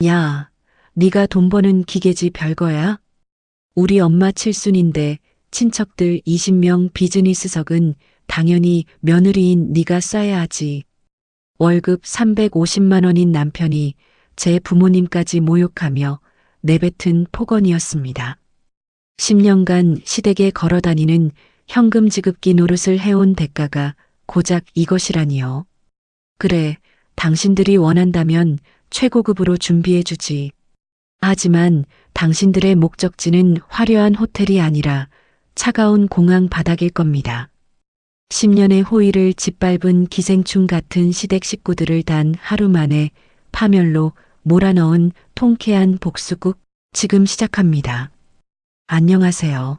야, 네가 돈 버는 기계지 별거야? 우리 엄마 칠순인데 친척들 20명 비즈니스석은 당연히 며느리인 네가 써야 하지. 월급 350만 원인 남편이 제 부모님까지 모욕하며 내뱉은 폭언이었습니다. 10년간 시댁에 걸어다니는 현금 지급기 노릇을 해온 대가가 고작 이것이라니요. 그래, 당신들이 원한다면 최고급으로 준비해주지. 하지만 당신들의 목적지는 화려한 호텔이 아니라 차가운 공항 바닥일 겁니다. 10년의 호의를 짓밟은 기생충 같은 시댁 식구들을 단 하루 만에 파멸로 몰아넣은 통쾌한 복수국 지금 시작합니다. 안녕하세요.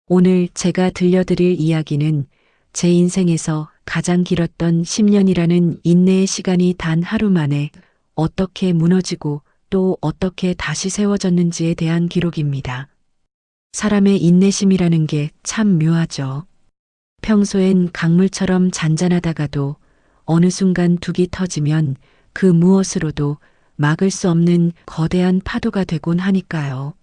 오늘 제가 들려드릴 이야기는 제 인생에서 가장 길었던 10년이라는 인내의 시간이 단 하루 만에 어떻게 무너지고 또 어떻게 다시 세워졌는지에 대한 기록입니다. 사람의 인내심이라는 게 참 묘하죠. 평소엔 강물처럼 잔잔하다가도 어느 순간 둑이 터지면 그 무엇으로도 막을 수 없는 거대한 파도가 되곤 하니까요.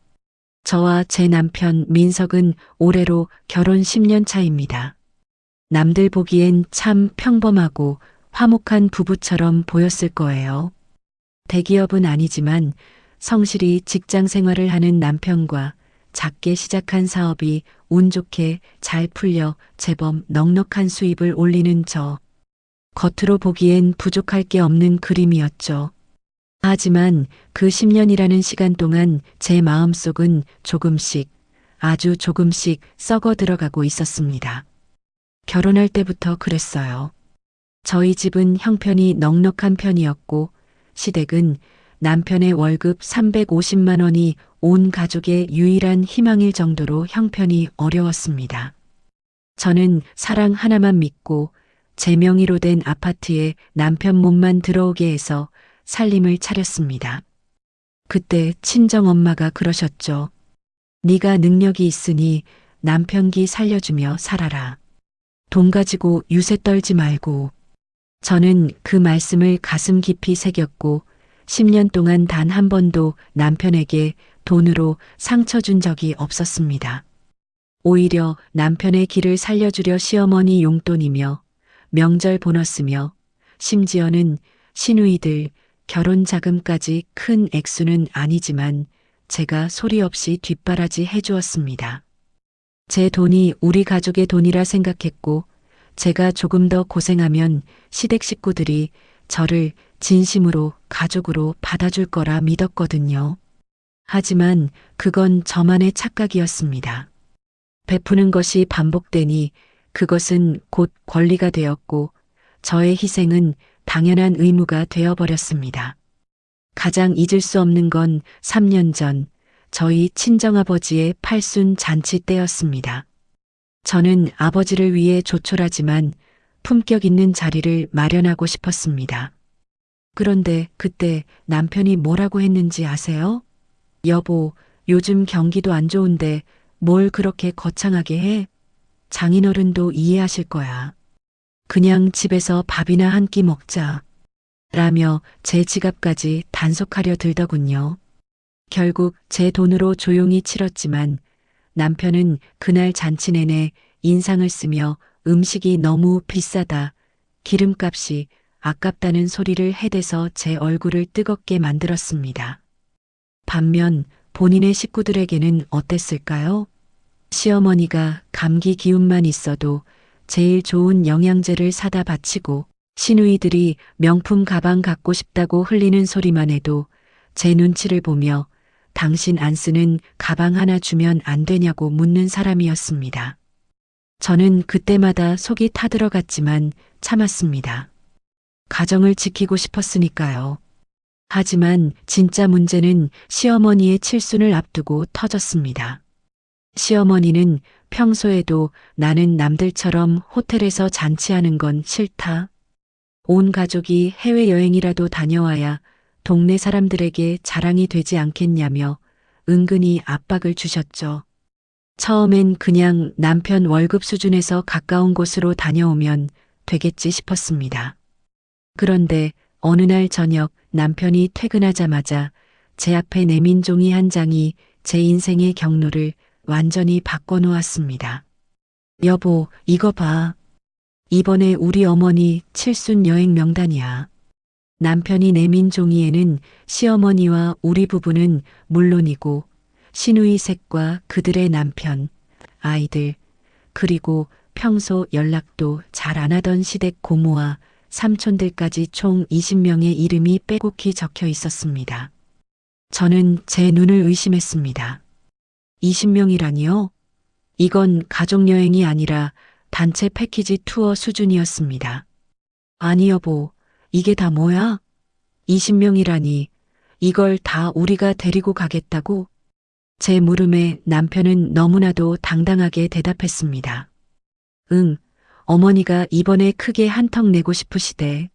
저와 제 남편 민석은 올해로 결혼 10년 차입니다. 남들 보기엔 참 평범하고 화목한 부부처럼 보였을 거예요. 대기업은 아니지만 성실히 직장 생활을 하는 남편과 작게 시작한 사업이 운 좋게 잘 풀려 제법 넉넉한 수입을 올리는 저. 겉으로 보기엔 부족할 게 없는 그림이었죠. 하지만 그 10년이라는 시간 동안 제 마음속은 조금씩, 아주 조금씩 썩어 들어가고 있었습니다. 결혼할 때부터 그랬어요. 저희 집은 형편이 넉넉한 편이었고 시댁은 남편의 월급 350만 원이 온 가족의 유일한 희망일 정도로 형편이 어려웠습니다. 저는 사랑 하나만 믿고 제 명의로 된 아파트에 남편 몸만 들어오게 해서 살림을 차렸습니다. 그때 친정엄마가 그러셨죠. 네가 능력이 있으니 남편 기 살려주며 살아라. 돈 가지고 유세 떨지 말고. 저는 그 말씀을 가슴 깊이 새겼고 10년 동안 단 한 번도 남편에게 돈으로 상처 준 적이 없었습니다. 오히려 남편의 길을 살려주려 시어머니 용돈이며 명절 보너스며 심지어는 시누이들 결혼 자금까지 큰 액수는 아니지만 제가 소리 없이 뒷바라지 해주었습니다. 제 돈이 우리 가족의 돈이라 생각했고 제가 조금 더 고생하면 시댁 식구들이 저를 진심으로 가족으로 받아줄 거라 믿었거든요. 하지만 그건 저만의 착각이었습니다. 베푸는 것이 반복되니 그것은 곧 권리가 되었고 저의 희생은 당연한 의무가 되어버렸습니다. 가장 잊을 수 없는 건 3년 전 저희 친정아버지의 팔순 잔치 때였습니다. 저는 아버지를 위해 조촐하지만 품격 있는 자리를 마련하고 싶었습니다. 그런데 그때 남편이 뭐라고 했는지 아세요? 여보, 요즘 경기도 안 좋은데 뭘 그렇게 거창하게 해? 장인어른도 이해하실 거야. 그냥 집에서 밥이나 한 끼 먹자. 라며 제 지갑까지 단속하려 들더군요. 결국 제 돈으로 조용히 치렀지만 남편은 그날 잔치 내내 인상을 쓰며 음식이 너무 비싸다, 기름값이 아깝다는 소리를 해대서 제 얼굴을 뜨겁게 만들었습니다. 반면 본인의 식구들에게는 어땠을까요? 시어머니가 감기 기운만 있어도 제일 좋은 영양제를 사다 바치고 시누이들이 명품 가방 갖고 싶다고 흘리는 소리만 해도 제 눈치를 보며 당신 안 쓰는 가방 하나 주면 안 되냐고 묻는 사람이었습니다. 저는 그때마다 속이 타들어갔지만 참았습니다. 가정을 지키고 싶었으니까요. 하지만 진짜 문제는 시어머니의 칠순을 앞두고 터졌습니다. 시어머니는 평소에도 나는 남들처럼 호텔에서 잔치하는 건 싫다. 온 가족이 해외여행이라도 다녀와야 동네 사람들에게 자랑이 되지 않겠냐며 은근히 압박을 주셨죠. 처음엔 그냥 남편 월급 수준에서 가까운 곳으로 다녀오면 되겠지 싶었습니다. 그런데 어느 날 저녁 남편이 퇴근하자마자 제 앞에 내민 종이 한 장이 제 인생의 경로를 완전히 바꿔놓았습니다. 여보, 이거 봐. 이번에 우리 어머니 칠순 여행 명단이야. 남편이 내민 종이에는 시어머니와 우리 부부는 물론이고 시누이색과 그들의 남편, 아이들, 그리고 평소 연락도 잘 안 하던 시댁 고모와 삼촌들까지 총 20명의 이름이 빼곡히 적혀 있었습니다. 저는 제 눈을 의심했습니다. 20명이라니요? 이건 가족여행이 아니라 단체 패키지 투어 수준이었습니다. 아니 여보, 이게 다 뭐야? 20명이라니 이걸 다 우리가 데리고 가겠다고? 제 물음에 남편은 너무나도 당당하게 대답했습니다. 응, 어머니가 이번에 크게 한턱 내고 싶으시대.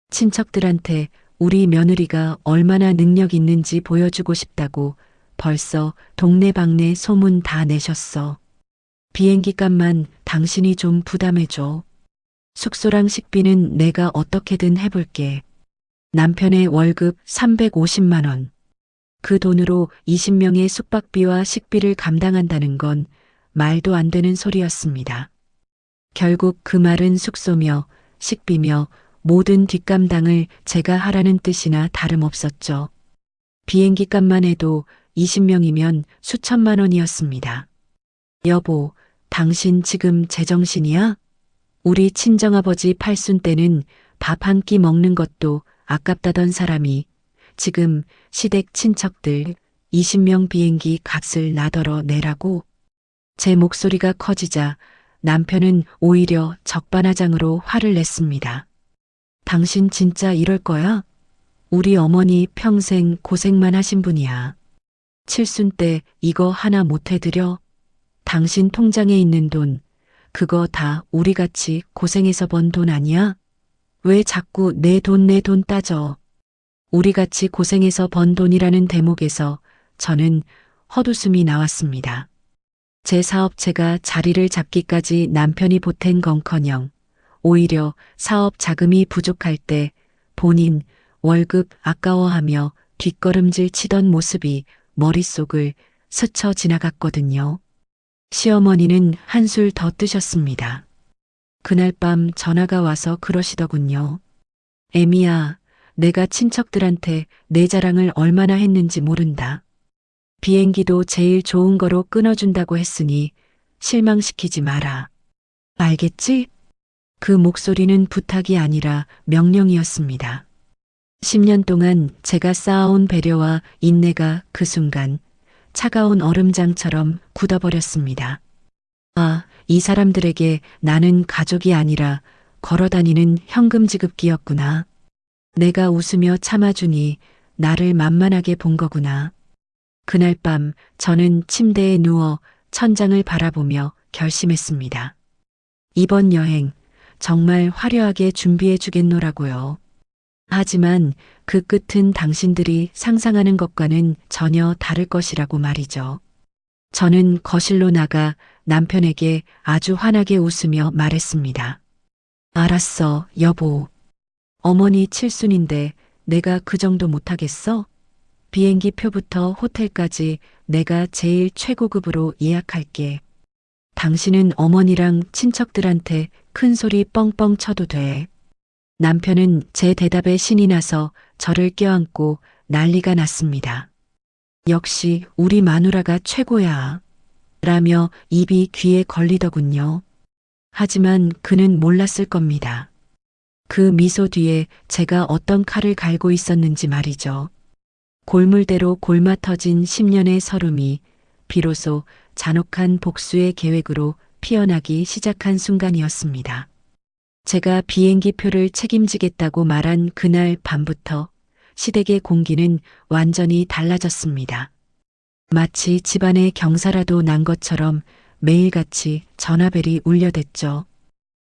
친척들한테 우리 며느리가 얼마나 능력 있는지 보여주고 싶다고 벌써 동네방네 소문 다 내셨어. 비행기 값만 당신이 좀 부담해줘. 숙소랑 식비는 내가 어떻게든 해볼게. 남편의 월급 350만 원. 그 돈으로 20명의 숙박비와 식비를 감당한다는 건 말도 안 되는 소리였습니다. 결국 그 말은 숙소며 식비며 모든 뒷감당을 제가 하라는 뜻이나 다름없었죠. 비행기 값만 해도 20명이면 수천만 원이었습니다. 여보, 당신 지금 제정신이야? 우리 친정아버지 팔순 때는 밥 한 끼 먹는 것도 아깝다던 사람이 지금 시댁 친척들 20명 비행기 값을 나더러 내라고? 제 목소리가 커지자 남편은 오히려 적반하장으로 화를 냈습니다. 당신 진짜 이럴 거야? 우리 어머니 평생 고생만 하신 분이야. 칠순 때 이거 하나 못 해드려? 당신 통장에 있는 돈, 그거 다 우리같이 고생해서 번 돈 아니야? 왜 자꾸 내 돈 따져? 우리같이 고생해서 번 돈이라는 대목에서 저는 헛웃음이 나왔습니다. 제 사업체가 자리를 잡기까지 남편이 보탠 건커녕 오히려 사업 자금이 부족할 때 본인 월급 아까워하며 뒷걸음질 치던 모습이 머릿속을 스쳐 지나갔거든요. 시어머니는 한술 더 뜨셨습니다. 그날 밤 전화가 와서 그러시더군요. 애미야, 내가 친척들한테 내 자랑을 얼마나 했는지 모른다. 비행기도 제일 좋은 거로 끊어준다고 했으니 실망시키지 마라. 알겠지? 그 목소리는 부탁이 아니라 명령이었습니다. 10년 동안 제가 쌓아온 배려와 인내가 그 순간 차가운 얼음장처럼 굳어버렸습니다. 아, 이 사람들에게 나는 가족이 아니라 걸어다니는 현금 지급기였구나. 내가 웃으며 참아주니 나를 만만하게 본 거구나. 그날 밤 저는 침대에 누워 천장을 바라보며 결심했습니다. 이번 여행 정말 화려하게 준비해 주겠노라고요. 하지만 그 끝은 당신들이 상상하는 것과는 전혀 다를 것이라고 말이죠. 저는 거실로 나가 남편에게 아주 환하게 웃으며 말했습니다. 알았어, 여보. 어머니 칠순인데 내가 그 정도 못하겠어? 비행기 표부터 호텔까지 내가 제일 최고급으로 예약할게. 당신은 어머니랑 친척들한테 큰 소리 뻥뻥 쳐도 돼. 남편은 제 대답에 신이 나서 저를 껴안고 난리가 났습니다. 역시 우리 마누라가 최고야. 라며 입이 귀에 걸리더군요. 하지만 그는 몰랐을 겁니다. 그 미소 뒤에 제가 어떤 칼을 갈고 있었는지 말이죠. 골물대로 골마 터진 10년의 서름이 비로소 잔혹한 복수의 계획으로 피어나기 시작한 순간이었습니다. 제가 비행기 표를 책임지겠다고 말한 그날 밤부터 시댁의 공기는 완전히 달라졌습니다. 마치 집안에 경사라도 난 것처럼 매일같이 전화벨이 울려댔죠.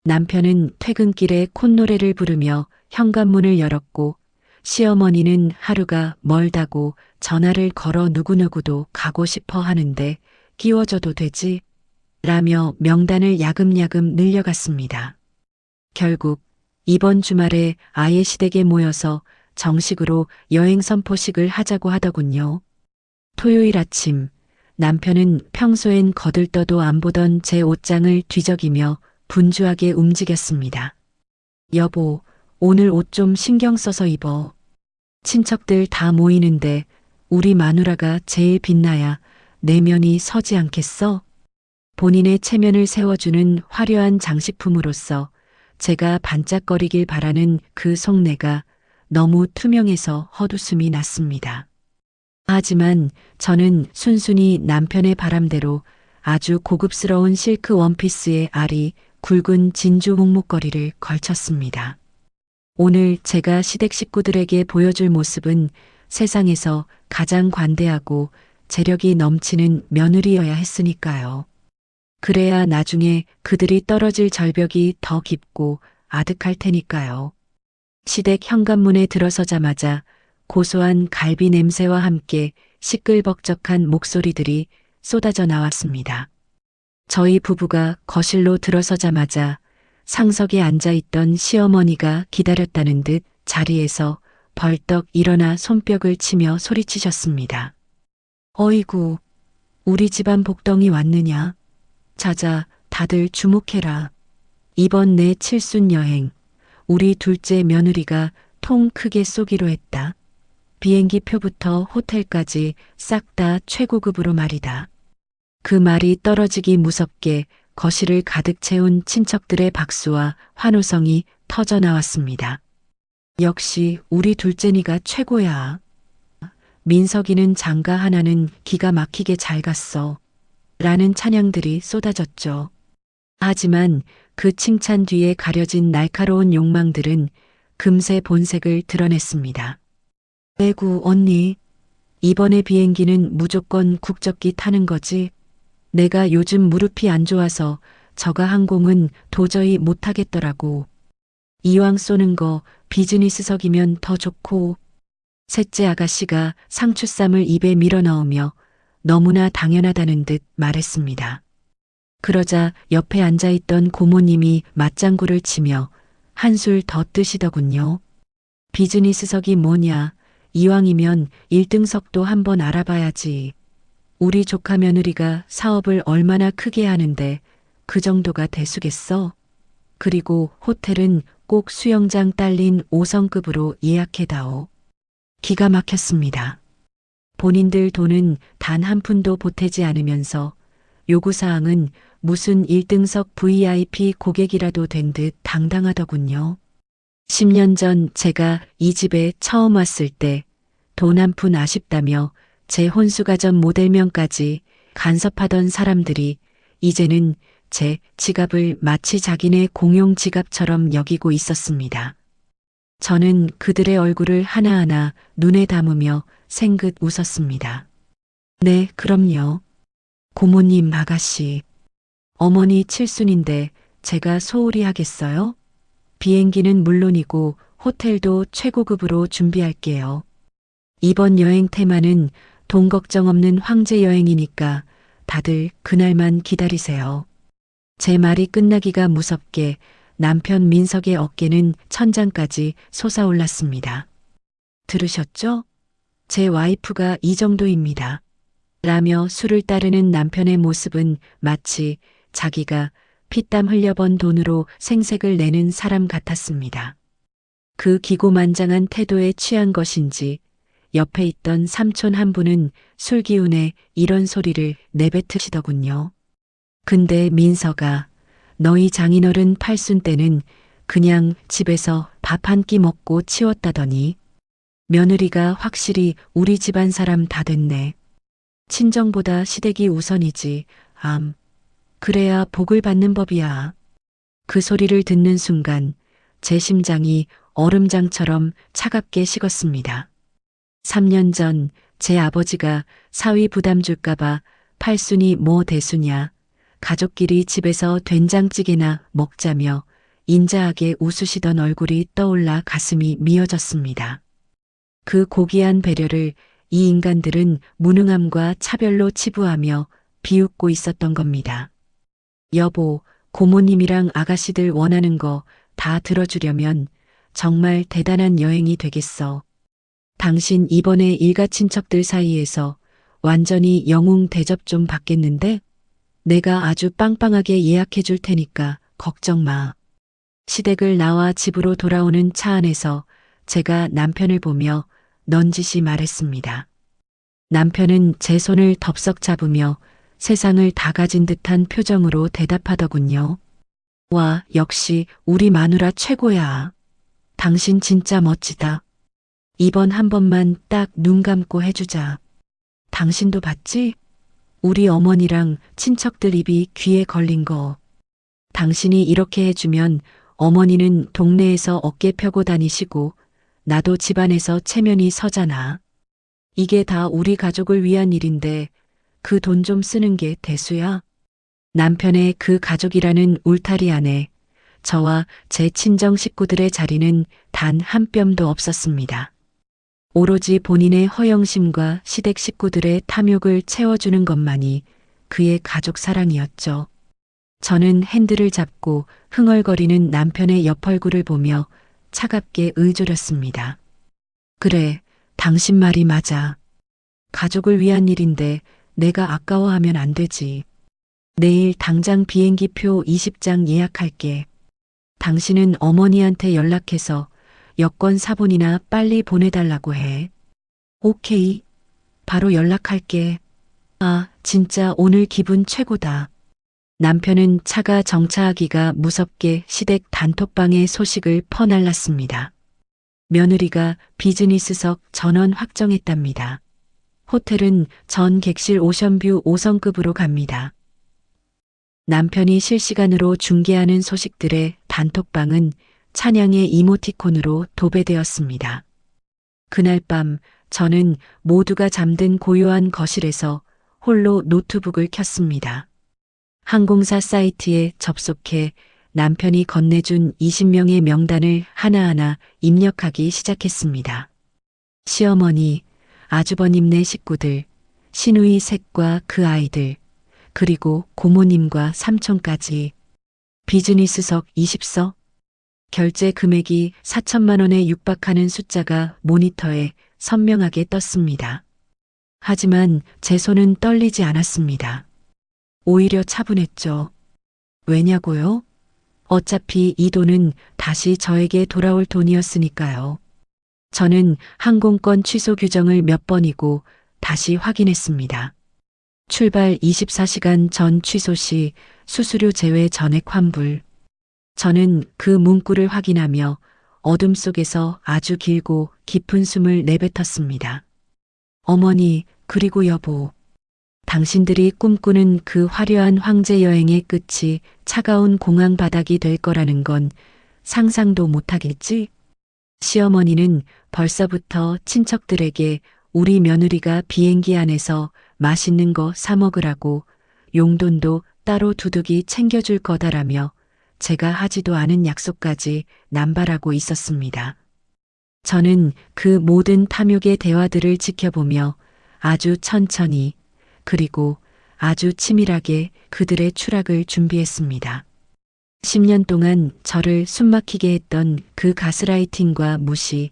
남편은 퇴근길에 콧노래를 부르며 현관문을 열었고 시어머니는 하루가 멀다고 전화를 걸어 누구누구도 가고 싶어 하는데 끼워줘도 되지? 라며 명단을 야금야금 늘려갔습니다. 결국 이번 주말에 아예 시댁에 모여서 정식으로 여행 선포식을 하자고 하더군요. 토요일 아침 남편은 평소엔 거들떠도 안 보던 제 옷장을 뒤적이며 분주하게 움직였습니다. 여보, 오늘 옷 좀 신경 써서 입어. 친척들 다 모이는데 우리 마누라가 제일 빛나야 내면이 서지 않겠어? 본인의 체면을 세워주는 화려한 장식품으로서 제가 반짝거리길 바라는 그 속내가 너무 투명해서 헛웃음이 났습니다. 하지만 저는 순순히 남편의 바람대로 아주 고급스러운 실크 원피스에 알이 굵은 진주 목목걸이를 걸쳤습니다. 오늘 제가 시댁 식구들에게 보여줄 모습은 세상에서 가장 관대하고 재력이 넘치는 며느리여야 했으니까요. 그래야 나중에 그들이 떨어질 절벽이 더 깊고 아득할 테니까요. 시댁 현관문에 들어서자마자 고소한 갈비 냄새와 함께 시끌벅적한 목소리들이 쏟아져 나왔습니다. 저희 부부가 거실로 들어서자마자 상석에 앉아있던 시어머니가 기다렸다는 듯 자리에서 벌떡 일어나 손뼉을 치며 소리치셨습니다. 어이구, 우리 집안 복덩이 왔느냐? 자자, 다들 주목해라. 이번 내 칠순 여행, 우리 둘째 며느리가 통 크게 쏘기로 했다. 비행기 표부터 호텔까지 싹 다 최고급으로 말이다. 그 말이 떨어지기 무섭게 거실을 가득 채운 친척들의 박수와 환호성이 터져 나왔습니다. 역시 우리 둘째니가 최고야. 민석이는 장가 하나는 기가 막히게 잘 갔어. 라는 찬양들이 쏟아졌죠. 하지만 그 칭찬 뒤에 가려진 날카로운 욕망들은 금세 본색을 드러냈습니다. 에구 언니, 이번에 비행기는 무조건 국적기 타는 거지? 내가 요즘 무릎이 안 좋아서 저가 항공은 도저히 못하겠더라고. 이왕 쏘는 거 비즈니스석이면 더 좋고. 셋째 아가씨가 상추쌈을 입에 밀어넣으며 너무나 당연하다는 듯 말했습니다. 그러자 옆에 앉아있던 고모님이 맞장구를 치며 한술 더 뜨시더군요. 비즈니스석이 뭐냐, 이왕이면 1등석도 한번 알아봐야지. 우리 조카 며느리가 사업을 얼마나 크게 하는데 그 정도가 대수겠어? 그리고 호텔은 꼭 수영장 딸린 5성급으로 예약해다오. 기가 막혔습니다. 본인들 돈은 단 한 푼도 보태지 않으면서 요구사항은 무슨 1등석 VIP 고객이라도 된 듯 당당하더군요. 10년 전 제가 이 집에 처음 왔을 때 돈 한 푼 아쉽다며 제 혼수가전 모델명까지 간섭하던 사람들이 이제는 제 지갑을 마치 자기네 공용 지갑처럼 여기고 있었습니다. 저는 그들의 얼굴을 하나하나 눈에 담으며 생긋 웃었습니다. 네, 그럼요. 고모님 아가씨. 어머니 칠순인데 제가 소홀히 하겠어요? 비행기는 물론이고 호텔도 최고급으로 준비할게요. 이번 여행 테마는 돈 걱정 없는 황제 여행이니까 다들 그날만 기다리세요. 제 말이 끝나기가 무섭게 남편 민석의 어깨는 천장까지 솟아올랐습니다. 들으셨죠? 제 와이프가 이 정도입니다. 라며 술을 따르는 남편의 모습은 마치 자기가 피땀 흘려번 돈으로 생색을 내는 사람 같았습니다. 그 기고만장한 태도에 취한 것인지 옆에 있던 삼촌 한 분은 술 기운에 이런 소리를 내뱉으시더군요. 근데 민서가 너희 장인어른 팔순 때는 그냥 집에서 밥 한 끼 먹고 치웠다더니 며느리가 확실히 우리 집안 사람 다 됐네. 친정보다 시댁이 우선이지. 그래야 복을 받는 법이야. 그 소리를 듣는 순간 제 심장이 얼음장처럼 차갑게 식었습니다. 3년 전 제 아버지가 사위 부담 줄까봐 팔순이 뭐 대수냐, 가족끼리 집에서 된장찌개나 먹자며 인자하게 웃으시던 얼굴이 떠올라 가슴이 미어졌습니다. 그 고귀한 배려를 이 인간들은 무능함과 차별로 치부하며 비웃고 있었던 겁니다. 여보, 고모님이랑 아가씨들 원하는 거 다 들어주려면 정말 대단한 여행이 되겠어. 당신 이번에 일가 친척들 사이에서 완전히 영웅 대접 좀 받겠는데? 내가 아주 빵빵하게 예약해 줄 테니까 걱정 마. 시댁을 나와 집으로 돌아오는 차 안에서 제가 남편을 보며 넌지시 말했습니다. 남편은 제 손을 덥석 잡으며 세상을 다 가진 듯한 표정으로 대답하더군요. 와, 역시 우리 마누라 최고야. 당신 진짜 멋지다. 이번 한 번만 딱 눈 감고 해주자. 당신도 봤지? 우리 어머니랑 친척들 입이 귀에 걸린 거. 당신이 이렇게 해주면 어머니는 동네에서 어깨 펴고 다니시고 나도 집안에서 체면이 서잖아. 이게 다 우리 가족을 위한 일인데 그 돈 좀 쓰는 게 대수야? 남편의 그 가족이라는 울타리 안에 저와 제 친정 식구들의 자리는 단 한 뼘도 없었습니다. 오로지 본인의 허영심과 시댁 식구들의 탐욕을 채워주는 것만이 그의 가족 사랑이었죠. 저는 핸들을 잡고 흥얼거리는 남편의 옆 얼굴을 보며 차갑게 의조렸습니다. 그래, 당신 말이 맞아. 가족을 위한 일인데 내가 아까워하면 안 되지. 내일 당장 비행기표 20장 예약할게. 당신은 어머니한테 연락해서 여권 사본이나 빨리 보내달라고 해. 오케이. 바로 연락할게. 아, 진짜 오늘 기분 최고다. 남편은 차가 정차하기가 무섭게 시댁 단톡방에 소식을 퍼날랐습니다. 며느리가 비즈니스석 전원 확정했답니다. 호텔은 전 객실 오션뷰 5성급으로 갑니다. 남편이 실시간으로 중계하는 소식들의 단톡방은 찬양의 이모티콘으로 도배되었습니다. 그날 밤 저는 모두가 잠든 고요한 거실에서 홀로 노트북을 켰습니다. 항공사 사이트에 접속해 남편이 건네준 20명의 명단을 하나하나 입력하기 시작했습니다. 시어머니, 아주버님네 식구들, 시누이 셋과 그 아이들, 그리고 고모님과 삼촌까지. 비즈니스석 20석. 결제 금액이 4천만 원에 육박하는 숫자가 모니터에 선명하게 떴습니다. 하지만 제 손은 떨리지 않았습니다. 오히려 차분했죠. 왜냐고요? 어차피 이 돈은 다시 저에게 돌아올 돈이었으니까요. 저는 항공권 취소 규정을 몇 번이고 다시 확인했습니다. 출발 24시간 전 취소 시 수수료 제외 전액 환불. 저는 그 문구를 확인하며 어둠 속에서 아주 길고 깊은 숨을 내뱉었습니다. 어머니, 그리고 여보. 당신들이 꿈꾸는 그 화려한 황제 여행의 끝이 차가운 공항 바닥이 될 거라는 건 상상도 못하겠지? 시어머니는 벌써부터 친척들에게 우리 며느리가 비행기 안에서 맛있는 거 사 먹으라고 용돈도 따로 두둑이 챙겨줄 거다라며 제가 하지도 않은 약속까지 남발하고 있었습니다. 저는 그 모든 탐욕의 대화들을 지켜보며 아주 천천히 그리고 아주 치밀하게 그들의 추락을 준비했습니다. 10년 동안 저를 숨막히게 했던 그 가스라이팅과 무시,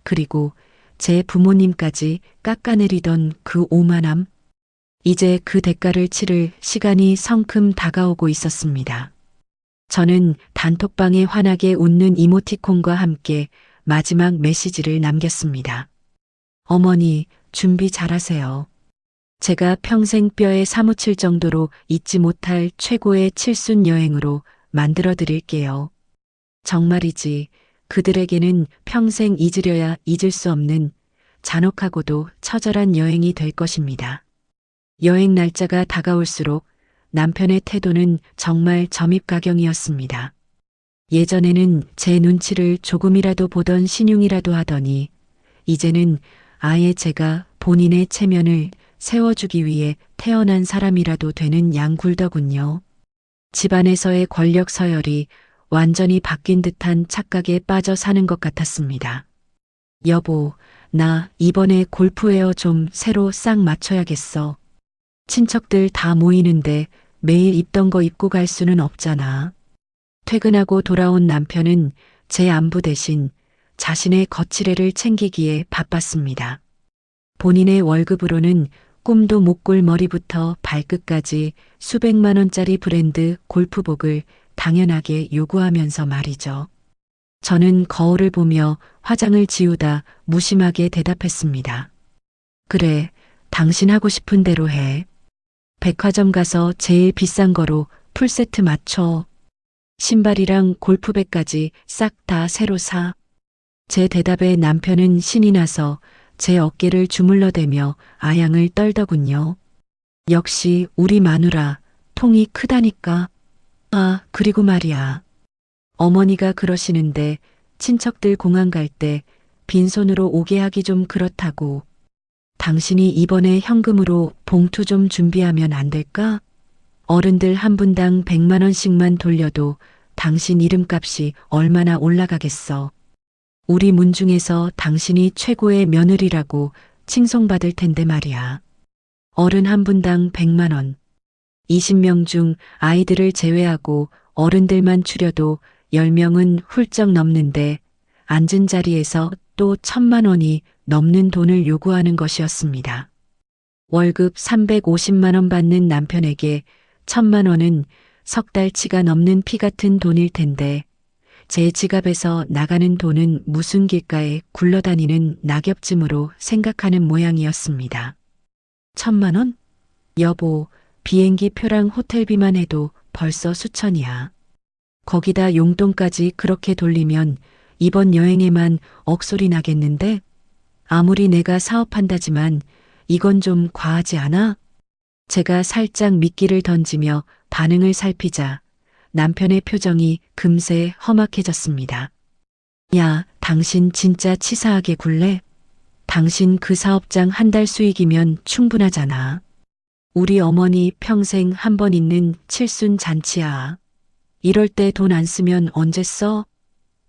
그리고 제 부모님까지 깎아내리던 그 오만함, 이제 그 대가를 치를 시간이 성큼 다가오고 있었습니다. 저는 단톡방에 환하게 웃는 이모티콘과 함께 마지막 메시지를 남겼습니다. 어머니, 준비 잘하세요. 제가 평생 뼈에 사무칠 정도로 잊지 못할 최고의 칠순 여행으로 만들어 드릴게요. 정말이지 그들에게는 평생 잊으려야 잊을 수 없는 잔혹하고도 처절한 여행이 될 것입니다. 여행 날짜가 다가올수록 남편의 태도는 정말 점입가경이었습니다. 예전에는 제 눈치를 조금이라도 보던 신용이라도 하더니 이제는 아예 제가 본인의 체면을 세워주기 위해 태어난 사람이라도 되는 양굴더군요. 집안에서의 권력 서열이 완전히 바뀐 듯한 착각에 빠져 사는 것 같았습니다. 여보, 나 이번에 골프웨어 좀 새로 싹 맞춰야겠어. 친척들 다 모이는데 매일 입던 거 입고 갈 수는 없잖아. 퇴근하고 돌아온 남편은 제 안부 대신 자신의 거치레를 챙기기에 바빴습니다. 본인의 월급으로는 꿈도 못 꿀 머리부터 발끝까지 수백만 원짜리 브랜드 골프복을 당연하게 요구하면서 말이죠. 저는 거울을 보며 화장을 지우다 무심하게 대답했습니다. 그래, 당신 하고 싶은 대로 해. 백화점 가서 제일 비싼 거로 풀세트 맞춰. 신발이랑 골프백까지 싹 다 새로 사. 제 대답에 남편은 신이 나서 제 어깨를 주물러대며 아양을 떨더군요. 역시 우리 마누라 통이 크다니까. 아, 그리고 말이야. 어머니가 그러시는데 친척들 공항 갈 때 빈손으로 오게 하기 좀 그렇다고. 당신이 이번에 현금으로 봉투 좀 준비하면 안 될까? 어른들 한 분당 100만 원씩만 돌려도 당신 이름값이 얼마나 올라가겠어. 우리 문중에서 당신이 최고의 며느리라고 칭송받을 텐데 말이야. 어른 한 분당 100만 원. 20명 중 아이들을 제외하고 어른들만 추려도 10명은 훌쩍 넘는데 앉은 자리에서 또 1,000만 원이 넘는 돈을 요구하는 것이었습니다. 월급 350만 원 받는 남편에게 1,000만 원은 석 달치가 넘는 피 같은 돈일 텐데 제 지갑에서 나가는 돈은 무슨 길가에 굴러다니는 낙엽쯤으로 생각하는 모양이었습니다. 1,000만 원? 여보, 비행기 표랑 호텔비만 해도 벌써 수천이야. 거기다 용돈까지 그렇게 돌리면 이번 여행에만 억소리 나겠는데? 아무리 내가 사업한다지만 이건 좀 과하지 않아? 제가 살짝 미끼를 던지며 반응을 살피자 남편의 표정이 금세 험악해졌습니다. 야, 당신 진짜 치사하게 굴래? 당신 그 사업장 한 달 수익이면 충분하잖아. 우리 어머니 평생 한 번 있는 칠순 잔치야. 이럴 때 돈 안 쓰면 언제 써?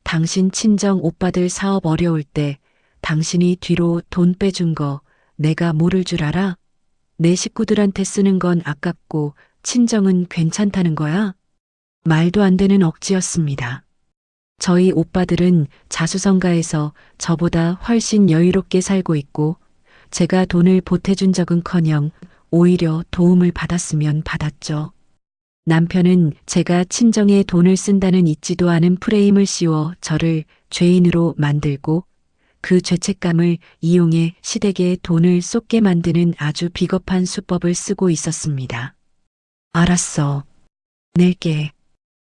당신 친정 오빠들 사업 어려울 때 당신이 뒤로 돈 빼준 거 내가 모를 줄 알아? 내 식구들한테 쓰는 건 아깝고 친정은 괜찮다는 거야? 말도 안 되는 억지였습니다. 저희 오빠들은 자수성가해서 저보다 훨씬 여유롭게 살고 있고 제가 돈을 보태준 적은커녕 오히려 도움을 받았으면 받았죠. 남편은 제가 친정에 돈을 쓴다는 잊지도 않은 프레임을 씌워 저를 죄인으로 만들고 그 죄책감을 이용해 시댁에 돈을 쏟게 만드는 아주 비겁한 수법을 쓰고 있었습니다. 알았어. 낼게.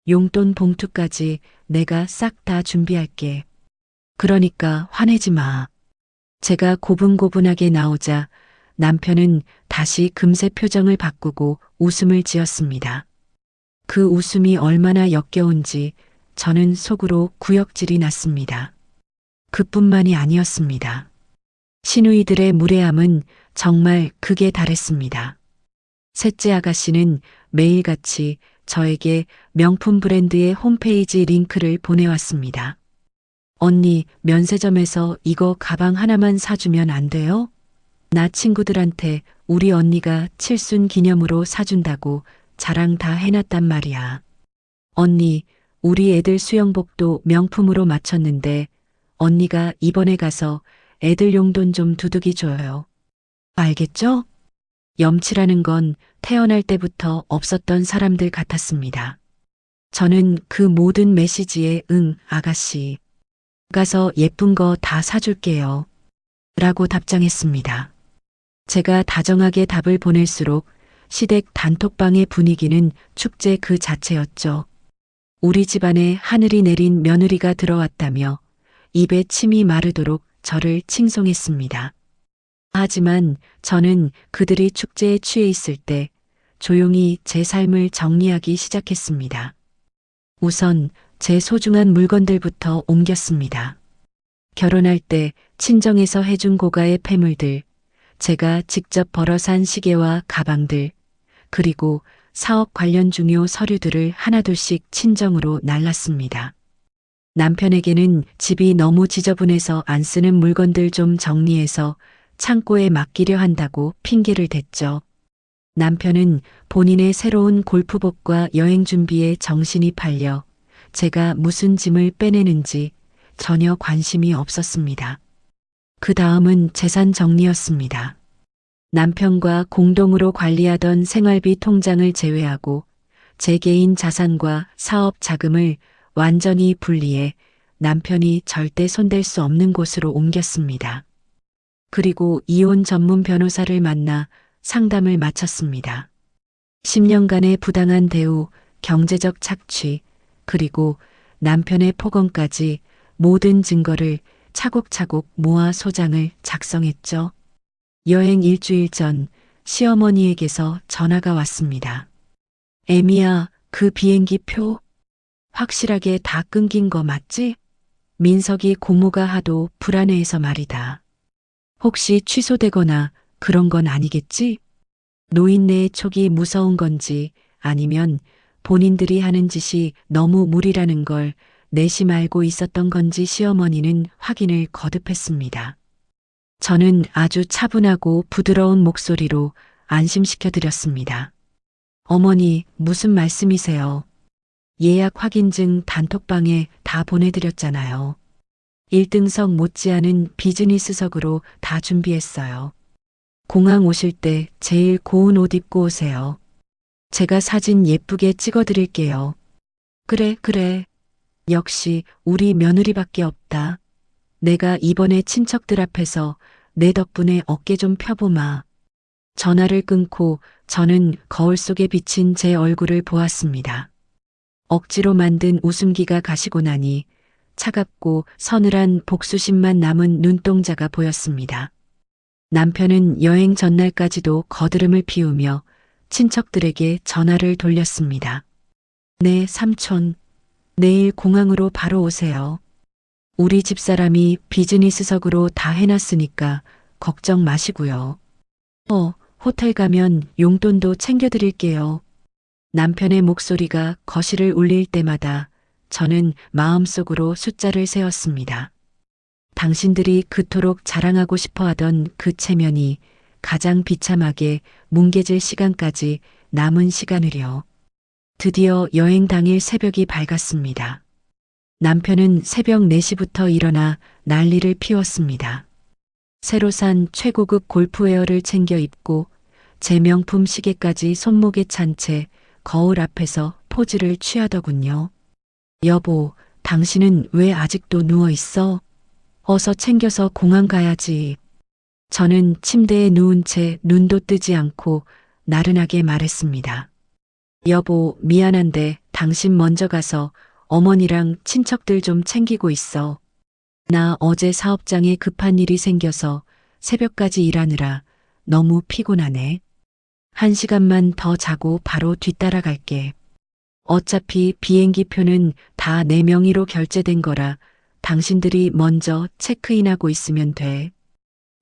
용돈 봉투까지 내가 싹 다 준비할게. 그러니까 화내지 마. 제가 고분고분하게 나오자 남편은 다시 금세 표정을 바꾸고 웃음을 지었습니다. 그 웃음이 얼마나 역겨운지 저는 속으로 구역질이 났습니다. 그뿐만이 아니었습니다. 시누이들의 무례함은 정말 극에 달했습니다. 셋째 아가씨는 매일같이 저에게 명품 브랜드의 홈페이지 링크를 보내왔습니다. 언니, 면세점에서 이거 가방 하나만 사주면 안 돼요? 나 친구들한테 우리 언니가 칠순 기념으로 사준다고 자랑 다 해놨단 말이야. 언니, 우리 애들 수영복도 명품으로 맞췄는데 언니가 이번에 가서 애들 용돈 좀 두둑이 줘요. 알겠죠? 염치라는 건 태어날 때부터 없었던 사람들 같았습니다. 저는 그 모든 메시지에 응, 아가씨. 가서 예쁜 거 다 사줄게요. 라고 답장했습니다. 제가 다정하게 답을 보낼수록 시댁 단톡방의 분위기는 축제 그 자체였죠. 우리 집안에 하늘이 내린 며느리가 들어왔다며 입에 침이 마르도록 저를 칭송했습니다. 하지만 저는 그들이 축제에 취해 있을 때 조용히 제 삶을 정리하기 시작했습니다. 우선 제 소중한 물건들부터 옮겼습니다. 결혼할 때 친정에서 해준 고가의 폐물들, 제가 직접 벌어 산 시계와 가방들, 그리고 사업 관련 중요 서류들을 하나둘씩 친정으로 날랐습니다. 남편에게는 집이 너무 지저분해서 안 쓰는 물건들 좀 정리해서 창고에 맡기려 한다고 핑계를 댔죠. 남편은 본인의 새로운 골프복과 여행 준비에 정신이 팔려 제가 무슨 짐을 빼내는지 전혀 관심이 없었습니다. 그 다음은 재산 정리였습니다. 남편과 공동으로 관리하던 생활비 통장을 제외하고 제 개인 자산과 사업 자금을 완전히 분리해 남편이 절대 손댈 수 없는 곳으로 옮겼습니다. 그리고 이혼 전문 변호사를 만나 상담을 마쳤습니다. 10년간의 부당한 대우, 경제적 착취, 그리고 남편의 폭언까지 모든 증거를 차곡차곡 모아 소장을 작성했죠. 여행 일주일 전 시어머니에게서 전화가 왔습니다. 애미야, 그 비행기 표 확실하게 다 끊긴 거 맞지? 민석이 고모가 하도 불안해해서 말이다. 혹시 취소되거나 그런 건 아니겠지? 노인네의 촉이 무서운 건지 아니면 본인들이 하는 짓이 너무 무리라는 걸 내심 알고 있었던 건지 시어머니는 확인을 거듭했습니다. 저는 아주 차분하고 부드러운 목소리로 안심시켜 드렸습니다. 어머니, 무슨 말씀이세요? 예약 확인증 단톡방에 다 보내드렸잖아요. 1등석 못지않은 비즈니스석으로 다 준비했어요. 공항 오실 때 제일 고운 옷 입고 오세요. 제가 사진 예쁘게 찍어드릴게요. 그래. 역시 우리 며느리밖에 없다. 내가 이번에 친척들 앞에서 내 덕분에 어깨 좀 펴보마. 전화를 끊고 저는 거울 속에 비친 제 얼굴을 보았습니다. 억지로 만든 웃음기가 가시고 나니 차갑고 서늘한 복수심만 남은 눈동자가 보였습니다. 남편은 여행 전날까지도 거드름을 피우며 친척들에게 전화를 돌렸습니다. 네, 삼촌. 내일 공항으로 바로 오세요. 우리 집사람이 비즈니스석으로 다 해놨으니까 걱정 마시고요. 호텔 가면 용돈도 챙겨드릴게요. 남편의 목소리가 거실을 울릴 때마다 저는 마음속으로 숫자를 세었습니다. 당신들이 그토록 자랑하고 싶어 하던 그 체면이 가장 비참하게 뭉개질 시간까지 남은 시간을요. 드디어 여행 당일 새벽이 밝았습니다. 남편은 새벽 4시부터 일어나 난리를 피웠습니다. 새로 산 최고급 골프웨어를 챙겨 입고 제 명품 시계까지 손목에 찬 채 거울 앞에서 포즈를 취하더군요. 여보, 당신은 왜 아직도 누워 있어? 어서 챙겨서 공항 가야지. 저는 침대에 누운 채 눈도 뜨지 않고 나른하게 말했습니다. 여보, 미안한데 당신 먼저 가서 어머니랑 친척들 좀 챙기고 있어. 나 어제 사업장에 급한 일이 생겨서 새벽까지 일하느라 너무 피곤하네. 1시간만 더 자고 바로 뒤따라 갈게. 어차피 비행기 표는 다 내 명의로 결제된 거라 당신들이 먼저 체크인하고 있으면 돼.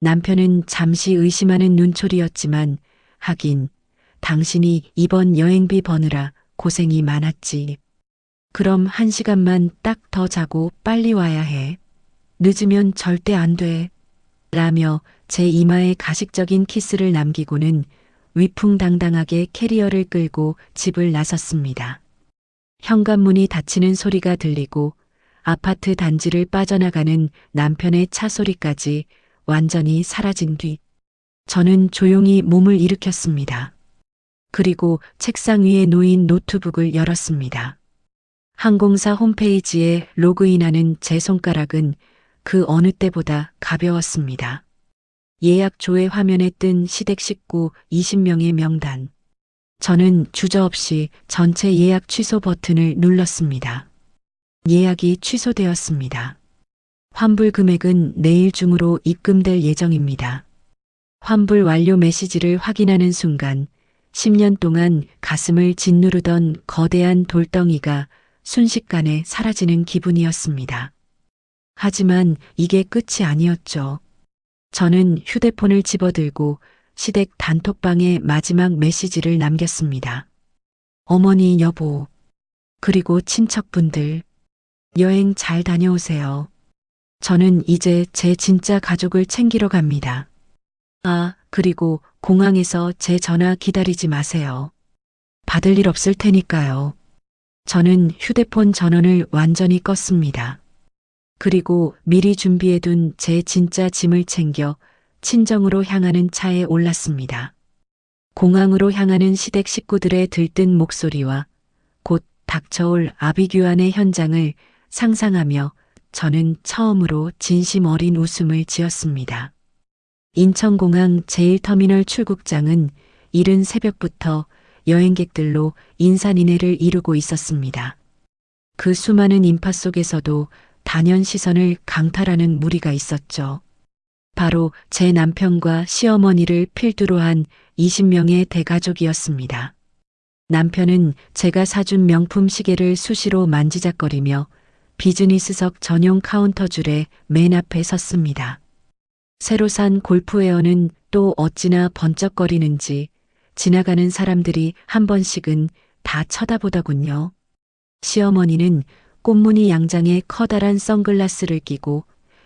남편은 잠시 의심하는 눈초리였지만 하긴 당신이 이번 여행비 버느라 고생이 많았지. 그럼 1시간만 딱 더 자고 빨리 와야 해. 늦으면 절대 안 돼. 라며 제 이마에 가식적인 키스를 남기고는 위풍당당하게 캐리어를 끌고 집을 나섰습니다. 현관문이 닫히는 소리가 들리고 아파트 단지를 빠져나가는 남편의 차 소리까지 완전히 사라진 뒤 저는 조용히 몸을 일으켰습니다. 그리고 책상 위에 놓인 노트북을 열었습니다. 항공사 홈페이지에 로그인하는 제 손가락은 그 어느 때보다 가벼웠습니다. 예약 조회 화면에 뜬 시댁 식구 20명의 명단. 저는 주저없이 전체 예약 취소 버튼을 눌렀습니다. 예약이 취소되었습니다. 환불 금액은 내일 중으로 입금될 예정입니다. 환불 완료 메시지를 확인하는 순간 10년 동안 가슴을 짓누르던 거대한 돌덩이가 순식간에 사라지는 기분이었습니다. 하지만 이게 끝이 아니었죠. 저는 휴대폰을 집어들고 시댁 단톡방에 마지막 메시지를 남겼습니다. 어머니, 여보, 그리고 친척분들, 여행 잘 다녀오세요. 저는 이제 제 진짜 가족을 챙기러 갑니다. 그리고 공항에서 제 전화 기다리지 마세요. 받을 일 없을 테니까요. 저는 휴대폰 전원을 완전히 껐습니다. 그리고 미리 준비해둔 제 진짜 짐을 챙겨 친정으로 향하는 차에 올랐습니다. 공항으로 향하는 시댁 식구들의 들뜬 목소리와 곧 닥쳐올 아비규환의 현장을 상상하며 저는 처음으로 진심 어린 웃음을 지었습니다. 인천공항 제1터미널 출국장은 이른 새벽부터 여행객들로 인산인해를 이루고 있었습니다. 그 수많은 인파 속에서도 단연 시선을 강탈하는 무리가 있었죠. 바로 제 남편과 시어머니를 필두로 한 20명의 대가족이었습니다. 남편은 제가 사준 명품 시계를 수시로 만지작거리며 비즈니스석 전용 카운터 줄에 맨 앞에 섰습니다. 새로 산 골프웨어는 또 어찌나 번쩍거리는지 지나가는 사람들이 한 번씩은 다 쳐다보더군요. 시어머니는 꽃무늬 양장에 커다란 선글라스를 끼고